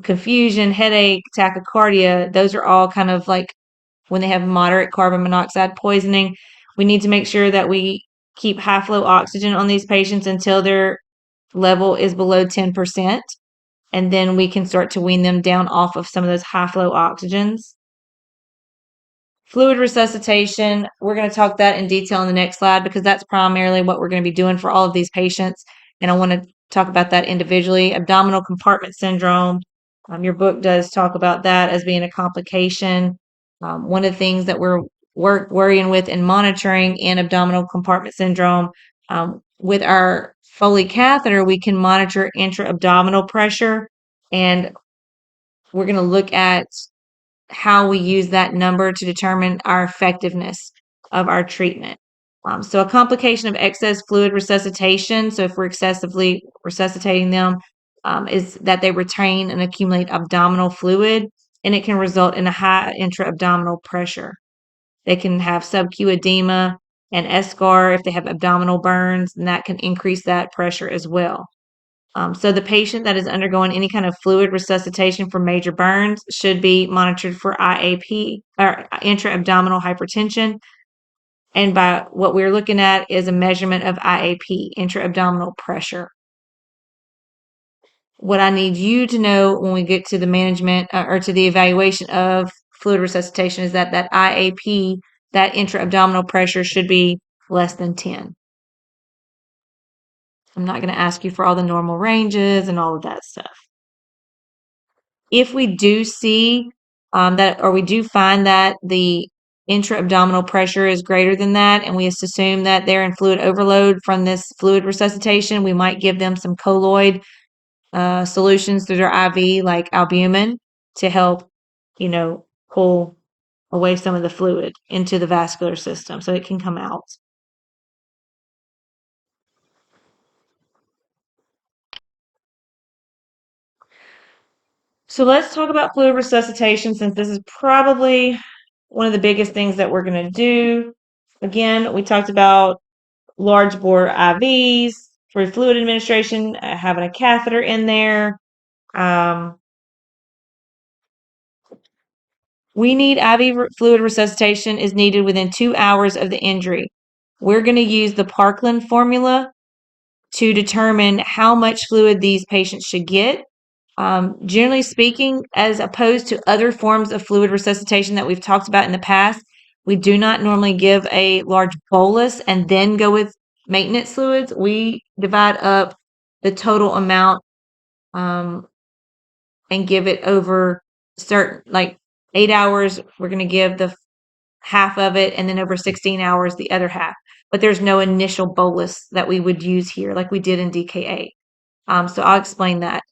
confusion, headache, tachycardia. Those are all kind of like when they have moderate carbon monoxide poisoning. We need to make sure that we keep high flow oxygen on these patients until their level is below 10%. And then we can start to wean them down off of some of those high flow oxygens. Fluid resuscitation, we're going to talk that in detail in the next slide because that's primarily what we're going to be doing for all of these patients. And I want to talk about that individually. Abdominal compartment syndrome, your book does talk about that as being a complication. One of the things that we're worrying with and monitoring in abdominal compartment syndrome, with our Foley catheter, we can monitor intra-abdominal pressure, and we're going to look at how we use that number to determine our effectiveness of our treatment. So a complication of excess fluid resuscitation, so if we're excessively resuscitating them, is that they retain and accumulate abdominal fluid, and it can result in a high intra-abdominal pressure. They can have subq edema and eschar if they have abdominal burns, and that can increase that pressure as well. So the patient that is undergoing any kind of fluid resuscitation for major burns should be monitored for IAP or intra-abdominal hypertension. And by what we're looking at is a measurement of IAP, intra-abdominal pressure. What I need you to know when we get to the management or to the evaluation of fluid resuscitation is that IAP, that intra-abdominal pressure, should be less than 10. I'm not going to ask you for all the normal ranges and all of that stuff. If we do see that, or we do find that the intra-abdominal pressure is greater than that, and we assume that they're in fluid overload from this fluid resuscitation, we might give them some colloid solutions through their IV, like albumin, to help, pull away some of the fluid into the vascular system so it can come out. So let's talk about fluid resuscitation, since this is probably one of the biggest things that we're going to do. Again, we talked about large bore IVs for fluid administration, having a catheter in there. We need IV fluid resuscitation is needed within 2 hours of the injury. We're going to use the Parkland formula to determine how much fluid these patients should get. Generally speaking, as opposed to other forms of fluid resuscitation that we've talked about in the past, we do not normally give a large bolus and then go with maintenance fluids. We divide up the total amount and give it over certain, like 8 hours, we're going to give the half of it, and then over 16 hours, the other half. But there's no initial bolus that we would use here like we did in DKA. So I'll explain that.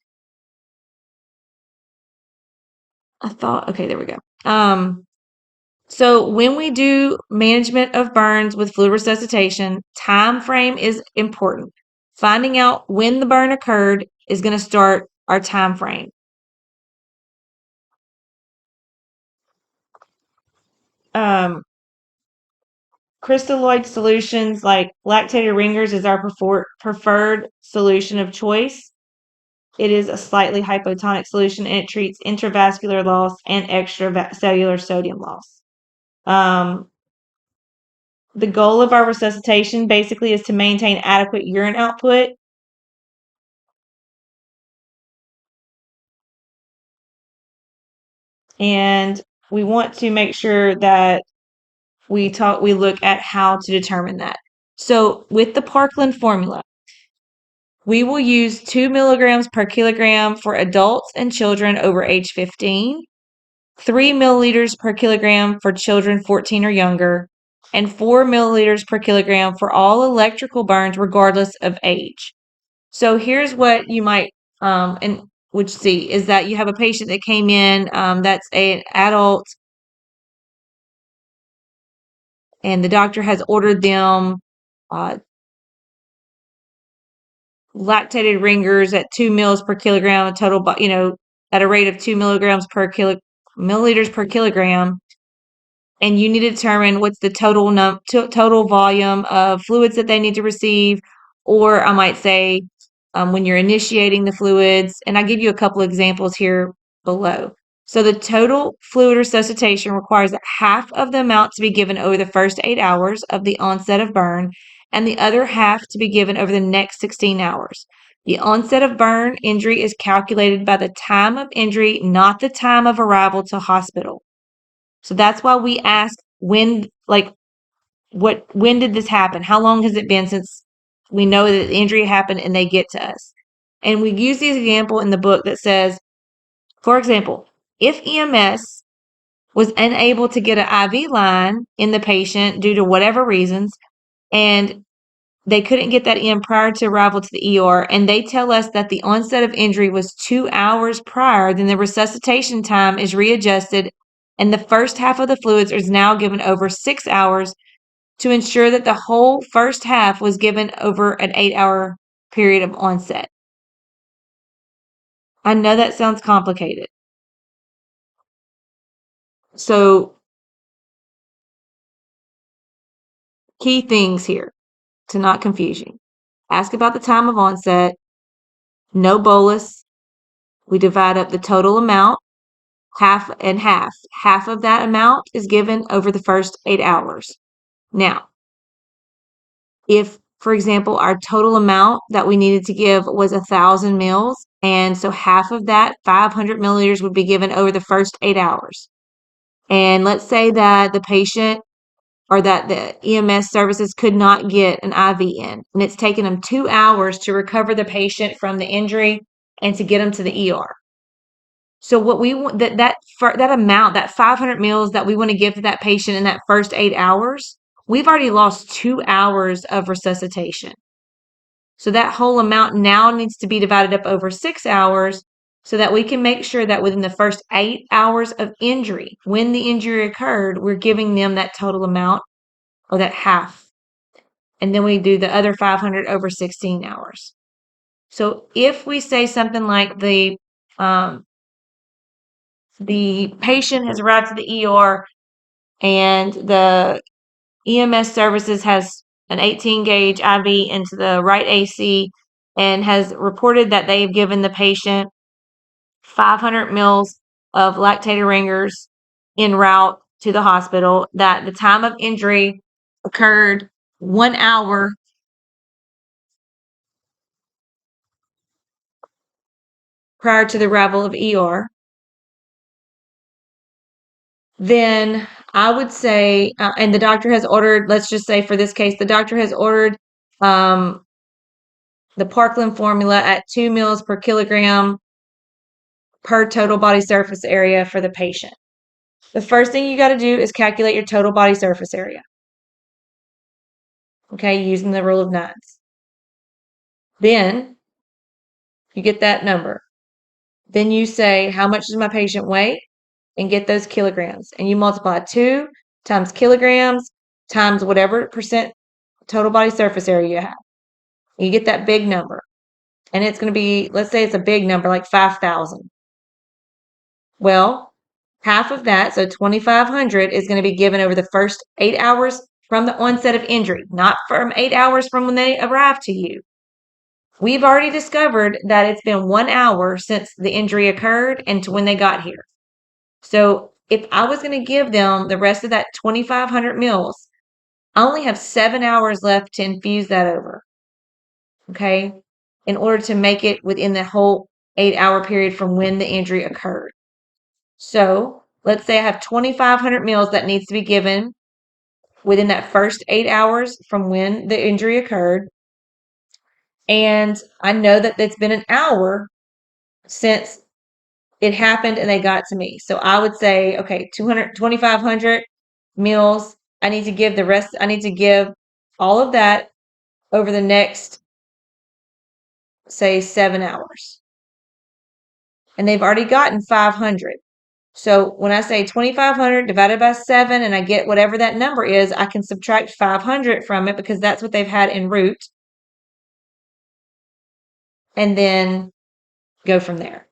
Okay, there we go. So when we do management of burns with fluid resuscitation, time frame is important. Finding out when the burn occurred is going to start our time frame. Crystalloid solutions like lactated ringers is our preferred solution of choice. It is a slightly hypotonic solution, and it treats intravascular loss and extracellular sodium loss. The goal of our resuscitation basically is to maintain adequate urine output And we want to make sure that we look at how to determine that. So with the Parkland formula, we will use 2 milligrams per kilogram for adults and children over age 15, 3 milliliters per kilogram for children 14 or younger, and 4 milliliters per kilogram for all electrical burns regardless of age. So here's what you might and would see is that you have a patient that came in that's an adult, and the doctor has ordered them uh, lactated ringers at 2 mils per kilogram, at a rate of 2 milligrams per milliliters per kilogram. And you need to determine what's the total volume of fluids that they need to receive, or I might say when you're initiating the fluids. And I give you a couple examples here below. So the total fluid resuscitation requires that half of the amount to be given over the first 8 hours of the onset of burn, and the other half to be given over the next 16 hours. The onset of burn injury is calculated by the time of injury, not the time of arrival to hospital. So that's why we ask when did this happen? How long has it been since we know that the injury happened and they get to us? And we use the example in the book that says, for example, if EMS was unable to get an IV line in the patient due to whatever reasons, and they couldn't get that in prior to arrival to the ER, and they tell us that the onset of injury was 2 hours prior, then the resuscitation time is readjusted, and the first half of the fluids is now given over 6 hours to ensure that the whole first half was given over an 8-hour period of onset. I know that sounds complicated. So, key things here to not confuse you. Ask about the time of onset, no bolus. We divide up the total amount, half and half. Half of that amount is given over the first 8 hours. Now, if, for example, our total amount that we needed to give was 1,000 mils, and so half of that, 500 milliliters, would be given over the first 8 hours. And let's say that the patient or that the EMS services could not get an IV in, and it's taken them 2 hours to recover the patient from the injury and to get them to the ER. So what we want that amount, that 500 mils that we want to give to that patient in that first 8 hours, we've already lost 2 hours of resuscitation. So that whole amount now needs to be divided up over 6 hours so that we can make sure that within the first 8 hours of injury, when the injury occurred, we're giving them that total amount or that half. And then we do the other 500 over 16 hours. So if we say something like the patient has arrived to the ER and the EMS services has an 18 gauge IV into the right AC and has reported that they've given the patient 500 mils of lactated ringers en route to the hospital, that the time of injury occurred 1 hour prior to the arrival of ER, then I would say, and the doctor has ordered, let's just say for this case, the doctor has ordered the Parkland formula at 2 mils per kilogram per total body surface area for the patient. The first thing you got to do is calculate your total body surface area. Okay, using the rule of nines. Then you get that number. Then you say, how much does my patient weigh? And get those kilograms. And you multiply 2 times kilograms times whatever percent total body surface area you have. You get that big number. And it's going to be, let's say it's a big number, like 5,000. Well, half of that, so 2,500, is going to be given over the first 8 hours from the onset of injury, not from 8 hours from when they arrive to you. We've already discovered that it's been 1 hour since the injury occurred and to when they got here. So if I was going to give them the rest of that 2,500 mils, I only have 7 hours left to infuse that over. Okay, in order to make it within the whole 8-hour period from when the injury occurred. So let's say I have 2,500 meals that needs to be given within that first 8 hours from when the injury occurred. And I know that it's been an hour since it happened and they got to me. So I would say, okay, 2,500 meals. I need to give the rest, I need to give all of that over the next, say, 7 hours. And they've already gotten 500. So when I say 2,500 divided by 7 and I get whatever that number is, I can subtract 500 from it because that's what they've had en route. And then go from there.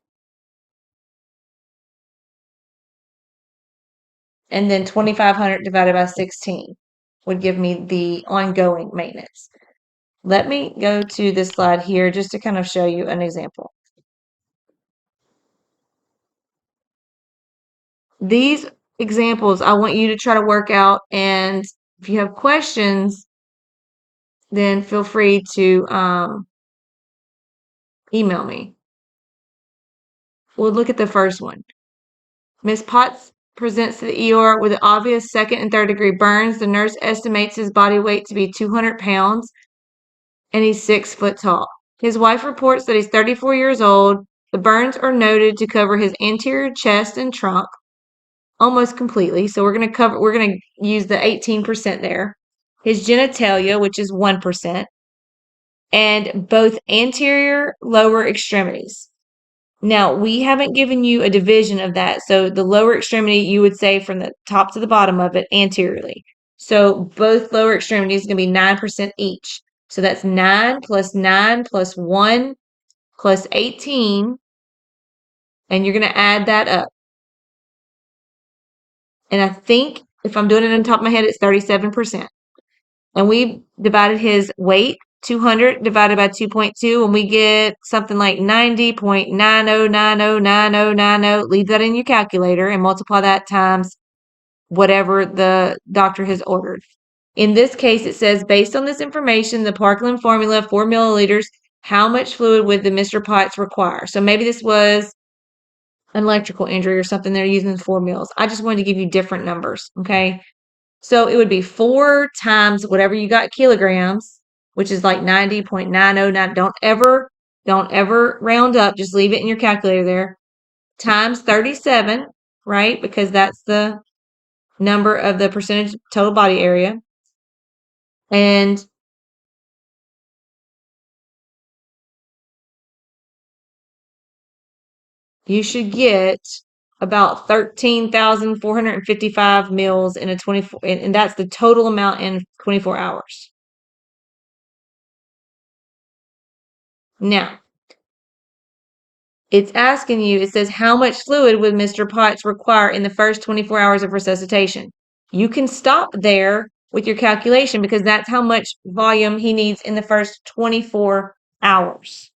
And then 2,500 divided by 16 would give me the ongoing maintenance. Let me go to this slide here just to kind of show you an example. These examples I want you to try to work out, and if you have questions, then feel free to email me. We'll look at the first one. Miss Potts presents to the ER with obvious second and third degree burns. The nurse estimates his body weight to be 200 pounds and he's 6 foot tall. His wife reports that he's 34 years old. The burns are noted to cover his anterior chest and trunk almost completely. So we're going to use the 18% there. His genitalia, which is 1%, and both anterior lower extremities. Now, we haven't given you a division of that. So the lower extremity, you would say from the top to the bottom of it anteriorly. So both lower extremities are going to be 9% each. So that's 9 plus 1 plus 18. And you're going to add that up. And I think if I'm doing it on top of my head, it's 37%. And we divided his weight, 200 divided by 2.2, and we get something like 90.90909090. Leave that in your calculator and multiply that times whatever the doctor has ordered. In this case, it says, based on this information, the Parkland formula, 4 milliliters, how much fluid would the Mr. Potts require? So maybe this was an electrical injury or something they're using 4 mils. I just wanted to give you different numbers, okay? So it would be 4 times whatever you got kilograms, which is like 90.909. Don't ever round up. Just leave it in your calculator there. Times 37, right? Because that's the number of the percentage total body area. And you should get about 13,455 meals in a 24, and that's the total amount in 24 hours. Now, it's asking you, it says, how much fluid would Mr. Potts require in the first 24 hours of resuscitation? You can stop there with your calculation because that's how much volume he needs in the first 24 hours.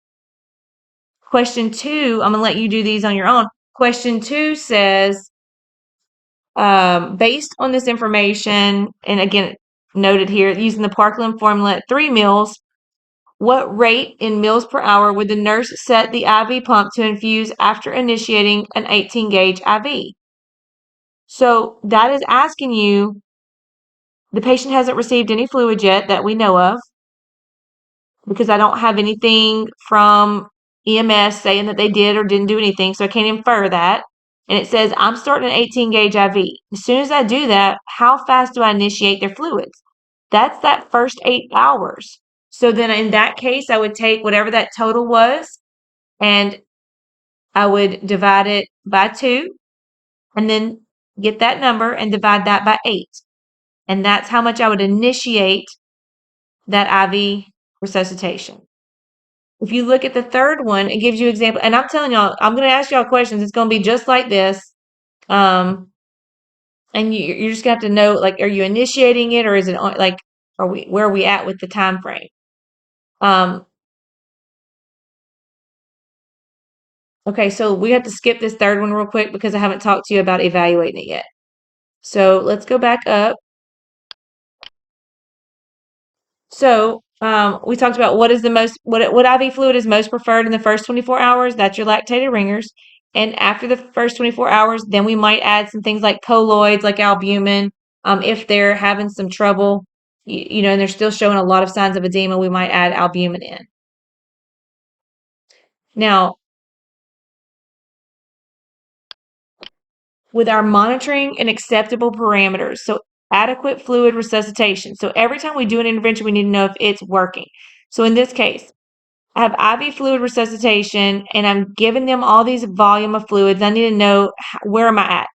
Question 2, I'm going to let you do these on your own. Question 2 says, based on this information, and again, noted here, using the Parkland formula at 3 mils, what rate in mils per hour would the nurse set the IV pump to infuse after initiating an 18 gauge IV? So that is asking you, the patient hasn't received any fluid yet that we know of, because I don't have anything from EMS saying that they did or didn't do anything, so I can't infer that. And it says, I'm starting an 18 gauge IV. As soon as I do that, how fast do I initiate their fluids? That's that first 8 hours. So then in that case, I would take whatever that total was and I would divide it by 2 and then get that number and divide that by 8. And that's how much I would initiate that IV resuscitation. If you look at the third one, it gives you example. And I'm telling y'all, I'm going to ask y'all questions. It's going to be just like this. And you're just going to have to know, like, are you initiating it or is it on, like, where are we at with the time frame? Okay, so we have to skip this third one real quick because I haven't talked to you about evaluating it yet. So let's go back up. So we talked about what IV fluid is most preferred in the first 24 hours. That's your lactated ringers. And after the first 24 hours, then we might add some things like colloids, like albumin. If they're having some trouble, and they're still showing a lot of signs of edema, we might add albumin in. Now, with our monitoring and acceptable parameters, so adequate fluid resuscitation. So every time we do an intervention, we need to know if it's working. So in this case, I have IV fluid resuscitation and I'm giving them all these volume of fluids. I need to know where am I at?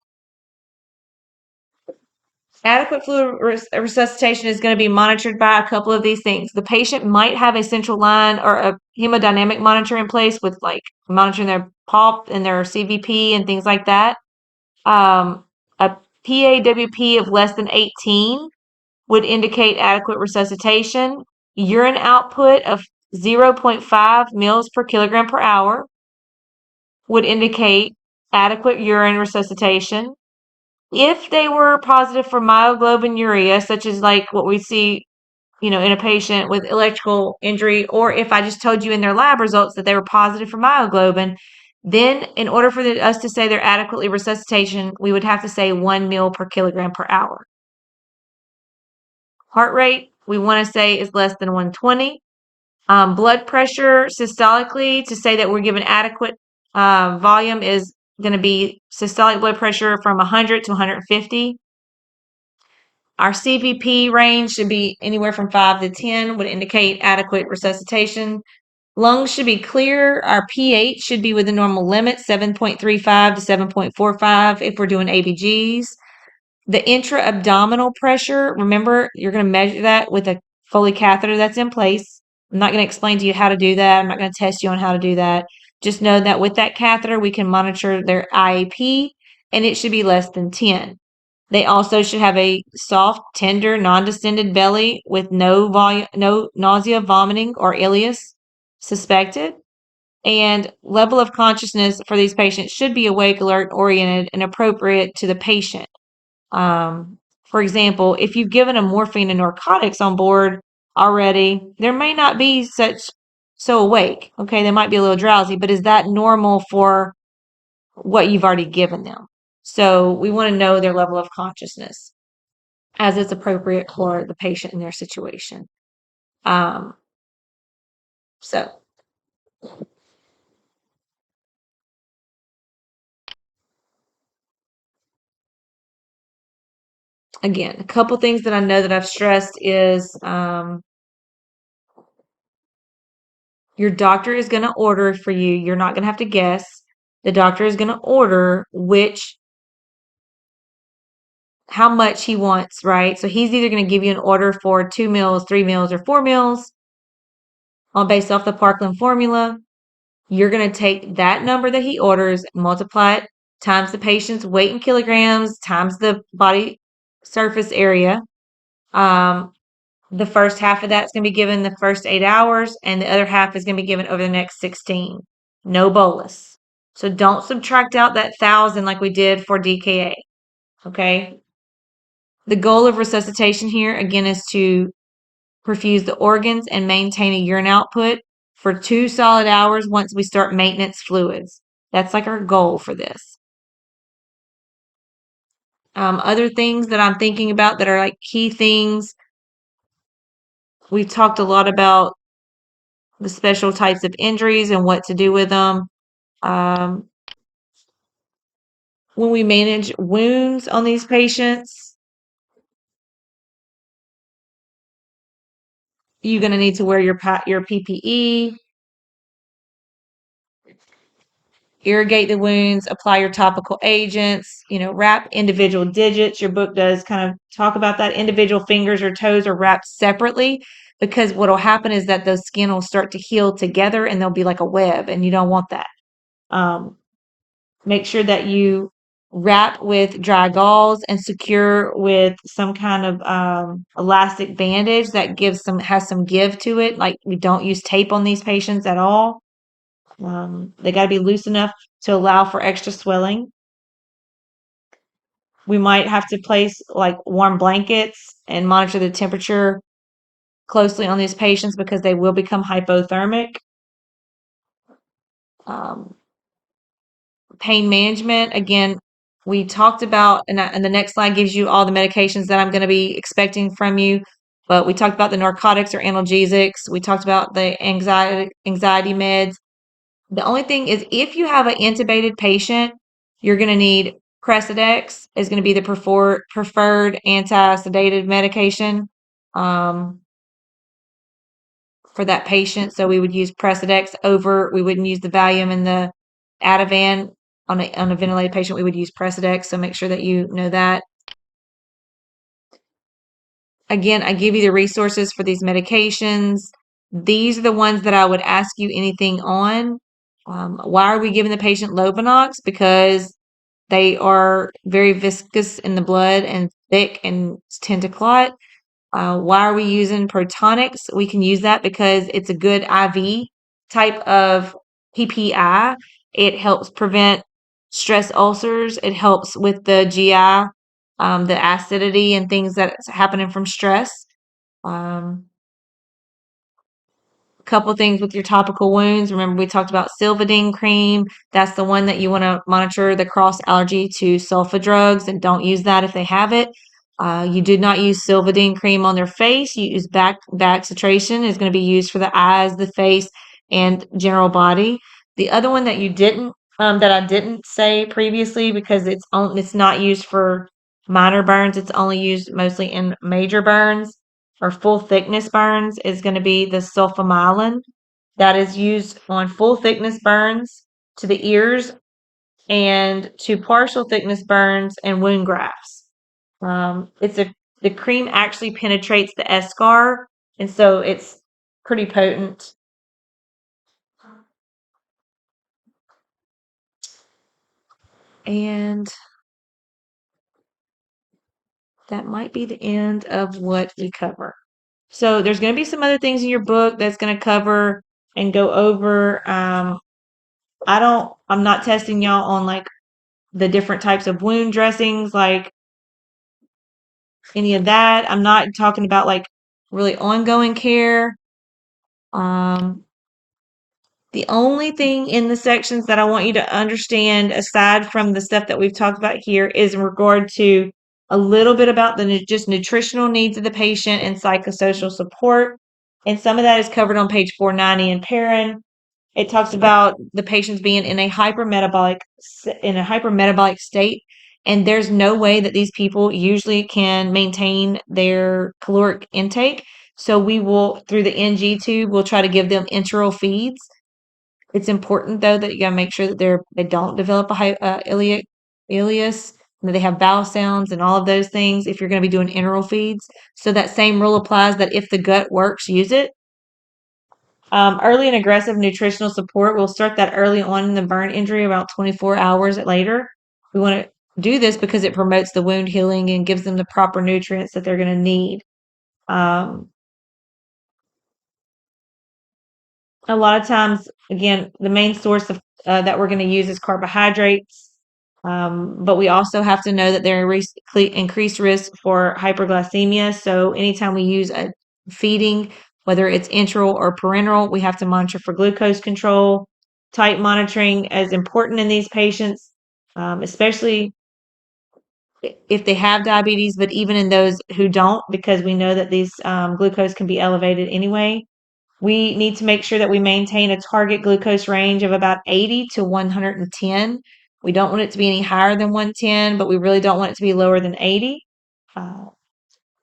Adequate fluid resuscitation is going to be monitored by a couple of these things. The patient might have a central line or a hemodynamic monitor in place with like monitoring their pulp and their CVP and things like that. A PAWP of less than 18 would indicate adequate resuscitation. Urine output of 0.5 mils per kilogram per hour would indicate adequate urine resuscitation. If they were positive for myoglobinuria, such as like what we see, in a patient with electrical injury, or if I just told you in their lab results that they were positive for myoglobin, then in order for us to say they're adequately resuscitation, we would have to say 1 mil per kilogram per hour. Heart rate, we want to say is less than 120. Blood pressure systolically, to say that we're given adequate volume, is going to be systolic blood pressure from 100 to 150. Our CVP range should be anywhere from 5 to 10, would indicate adequate resuscitation. Lungs should be clear. Our pH should be within normal limits, 7.35 to 7.45 if we're doing ABGs. The intra-abdominal pressure, remember, you're going to measure that with a Foley catheter that's in place. I'm not going to explain to you how to do that. I'm not going to test you on how to do that. Just know that with that catheter, we can monitor their IAP, and it should be less than 10. They also should have a soft, tender, non-distended belly with no nausea, vomiting, or ileus suspected. And level of consciousness for these patients should be awake, alert, oriented, and appropriate to the patient. For example, if you've given them morphine and narcotics on board already, there may not be so awake. Okay, they might be a little drowsy, but is that normal for what you've already given them? So we want to know their level of consciousness as it's appropriate for the patient in their situation. So again, a couple things that I know that I've stressed is your doctor is going to order for you. You're not going to have to guess. The doctor is going to order how much he wants, right? So he's either going to give you an order for 2 meals, 3 meals, or 4 meals, all based off the Parkland formula. You're going to take that number that he orders, multiply it times the patient's weight in kilograms, times the body surface area. The first half of that's going to be given the first 8 hours, and the other half is going to be given over the next 16. No bolus. So don't subtract out that 1,000 like we did for DKA. Okay? The goal of resuscitation here, again, is to perfuse the organs and maintain a urine output for 2 solid hours once we start maintenance fluids. That's like our goal for this. Other things that I'm thinking about that are like key things, we've talked a lot about the special types of injuries and what to do with them. When we manage wounds on these patients, you're going to need to wear your PPE, irrigate the wounds, apply your topical agents, wrap individual digits. Your book does kind of talk about that. Individual fingers or toes are wrapped separately because what will happen is that those skin will start to heal together and they'll be like a web, and you don't want that. Make sure that you wrap with dry gauze and secure with some kind of elastic bandage that has some give to it. Like, we don't use tape on these patients at all. They got to be loose enough to allow for extra swelling. We might have to place like warm blankets and monitor the temperature closely on these patients because they will become hypothermic. pain management, again, we talked about, and the next slide gives you all the medications that I'm going to be expecting from you. But we talked about the narcotics or analgesics. We talked about the anxiety meds. The only thing is, if you have an intubated patient, you're going to need Precedex is going to be the preferred anti-sedative medication for that patient. So we would use Precedex over, we wouldn't use the Valium and the Ativan on a ventilated patient. We would use Precedex. So make sure that you know that. Again, I give you the resources for these medications. These are the ones that I would ask you anything on. Why are we giving the patient Lovenox? Because they are very viscous in the blood and thick and tend to clot. Why are we using Protonix? We can use that because it's a good IV type of PPI. It helps prevent stress ulcers. It helps with the GI, the acidity and things that's happening from stress. Couple things with your topical wounds. Remember, we talked about Silvadene cream. That's the one that you want to monitor the cross allergy to sulfa drugs, and don't use that if they have it. You did not use Silvadene cream on their face. You use Baxitration is going to be used for the eyes, the face, and general body. The other one that you didn't, that I didn't say previously, because it's not used for minor burns. It's only used mostly in major burns or full thickness burns, is going to be the sulfamylin. That is used on full thickness burns to the ears and to partial thickness burns and wound grafts. The cream actually penetrates the eschar, and so it's pretty potent. And that might be the end of what we cover. So there's going to be some other things in your book that's going to cover and go over. I'm not testing y'all on like the different types of wound dressings, like any of that. I'm not talking about like really ongoing care. The only thing in the sections that I want you to understand, aside from the stuff that we've talked about here, is in regard to a little bit about the just nutritional needs of the patient and psychosocial support. And some of that is covered on page 490 in Perrin. It talks about the patients being in a hypermetabolic state, and there's no way that these people usually can maintain their caloric intake. So we will, through the NG tube, we'll try to give them enteral feeds. It's important though that you gotta make sure that they don't develop a ileus, that they have vowel sounds and all of those things if you're going to be doing enteral feeds. So that same rule applies, that if the gut works, use it. Early and aggressive nutritional support, we'll start that early on in the burn injury, about 24 hours later. We want to do this because it promotes the wound healing and gives them the proper nutrients that they're going to need. A lot of times, again, the main source of that we're going to use is carbohydrates. But we also have to know that there are increased risk for hyperglycemia. So anytime we use a feeding, whether it's enteral or parenteral, we have to monitor for glucose control. Tight monitoring is important in these patients, especially if they have diabetes, but even in those who don't, because we know that these glucose can be elevated anyway. We need to make sure that we maintain a target glucose range of about 80 to 110. We don't want it to be any higher than 110, but we really don't want it to be lower than 80.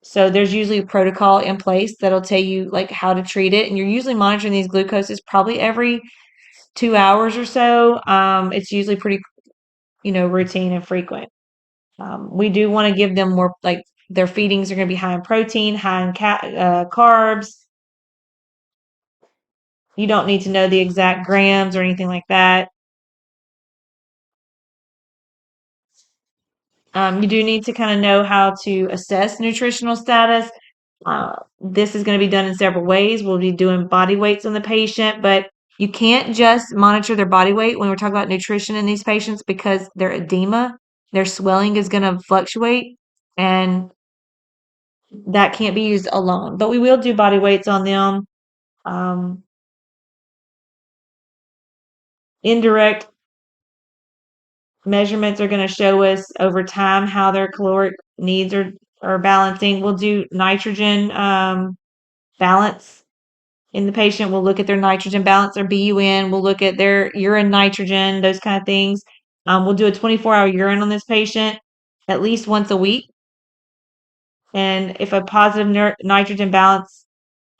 So there's usually a protocol in place that'll tell you like how to treat it. And you're usually monitoring these glucoses probably every 2 hours or so. It's usually pretty, routine and frequent. We do want to give them more, like their feedings are going to be high in protein, high in carbs. You don't need to know the exact grams or anything like that. You do need to kind of know how to assess nutritional status. This is going to be done in several ways. We'll be doing body weights on the patient, but you can't just monitor their body weight when we're talking about nutrition in these patients, because their edema, their swelling is going to fluctuate, and that can't be used alone. But we will do body weights on them. Indirect measurements are going to show us over time how their caloric needs are balancing. We'll do nitrogen balance in the patient. We'll look at their nitrogen balance, their BUN. We'll look at their urine nitrogen, those kind of things. We'll do a 24-hour urine on this patient at least once a week. And if a positive nitrogen balance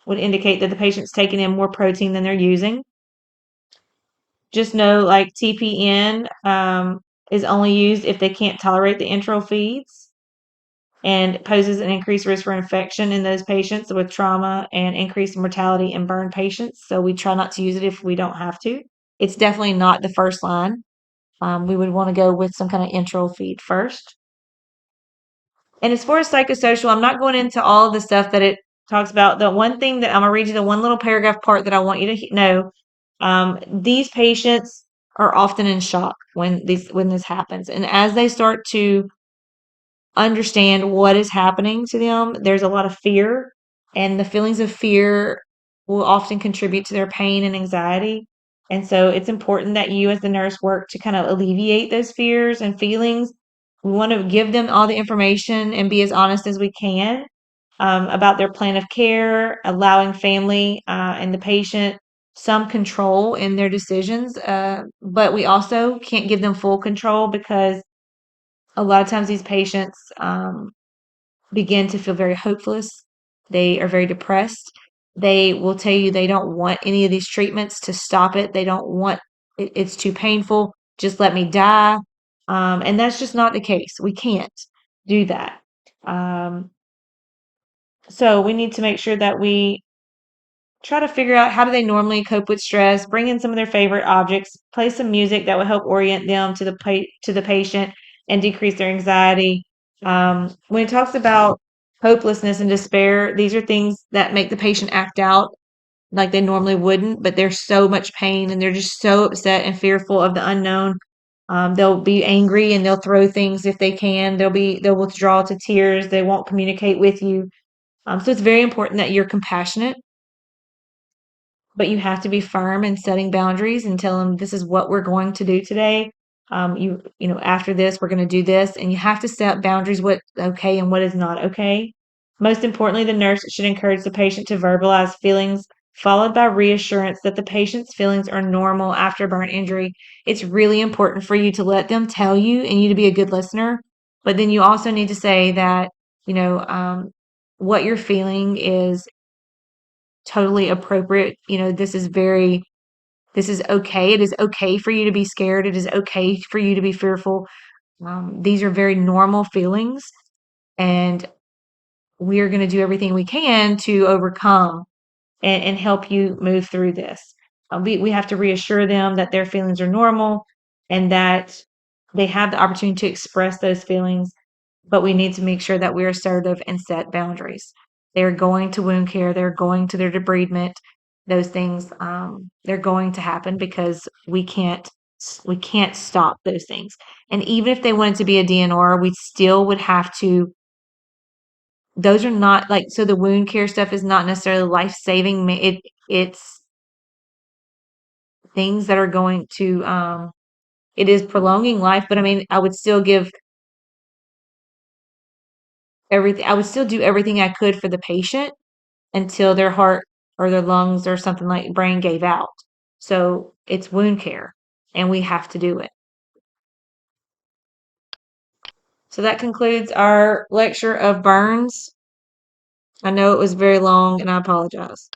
would indicate that the patient's taking in more protein than they're using. Just know, like, TPN is only used if they can't tolerate the enteral feeds and poses an increased risk for infection in those patients with trauma and increased mortality in burn patients. So we try not to use it if we don't have to. It's definitely not the first line. We would want to go with some kind of enteral feed first. And as far as psychosocial, I'm not going into all of the stuff that it talks about. The one thing that I'm going to read you, the one little paragraph part that I want you to know, these patients are often in shock when this happens. And as they start to understand what is happening to them, there's a lot of fear, and the feelings of fear will often contribute to their pain and anxiety. And so it's important that you as the nurse work to kind of alleviate those fears and feelings. We want to give them all the information and be as honest as we can about their plan of care, allowing family and the patient some control in their decisions. But we also can't give them full control because a lot of times these patients begin to feel very hopeless. They are very depressed. They will tell you they don't want any of these treatments to stop it. They don't want it, it's too painful. Just let me die. And that's just not the case. We can't do that. So we need to make sure that we try to figure out how do they normally cope with stress, bring in some of their favorite objects, play some music that will help orient them to the patient and decrease their anxiety. When it talks about hopelessness and despair, these are things that make the patient act out like they normally wouldn't, but there's so much pain and they're just so upset and fearful of the unknown. They'll be angry and they'll throw things if they can. They'll withdraw to tears. They won't communicate with you. So it's very important that you're compassionate, but you have to be firm in setting boundaries and tell them this is what we're going to do today. After this, we're going to do this, and you have to set boundaries what's okay and what is not okay. Most importantly, the nurse should encourage the patient to verbalize feelings, followed by reassurance that the patient's feelings are normal after burn injury. It's really important for you to let them tell you and you to be a good listener, but then you also need to say that, what you're feeling is totally appropriate. This is okay. It is okay for you to be scared. It is okay for you to be fearful. These are very normal feelings, and we are going to do everything we can to overcome and help you move through this. We have to reassure them that their feelings are normal and that they have the opportunity to express those feelings, but we need to make sure that we're assertive and set boundaries. They're going to wound care, they're going to their debridement. Those things, they're going to happen because we can't stop those things. And even if they wanted to be a DNR, we still would have to. Those are not like, so the wound care stuff is not necessarily life saving. It's things that are going to. It is prolonging life, but I mean, I would still give everything. I would still do everything I could for the patient until their heart or their lungs or something like brain gave out. So it's wound care and we have to do it. So that concludes our lecture of burns. I know it was very long and I apologize.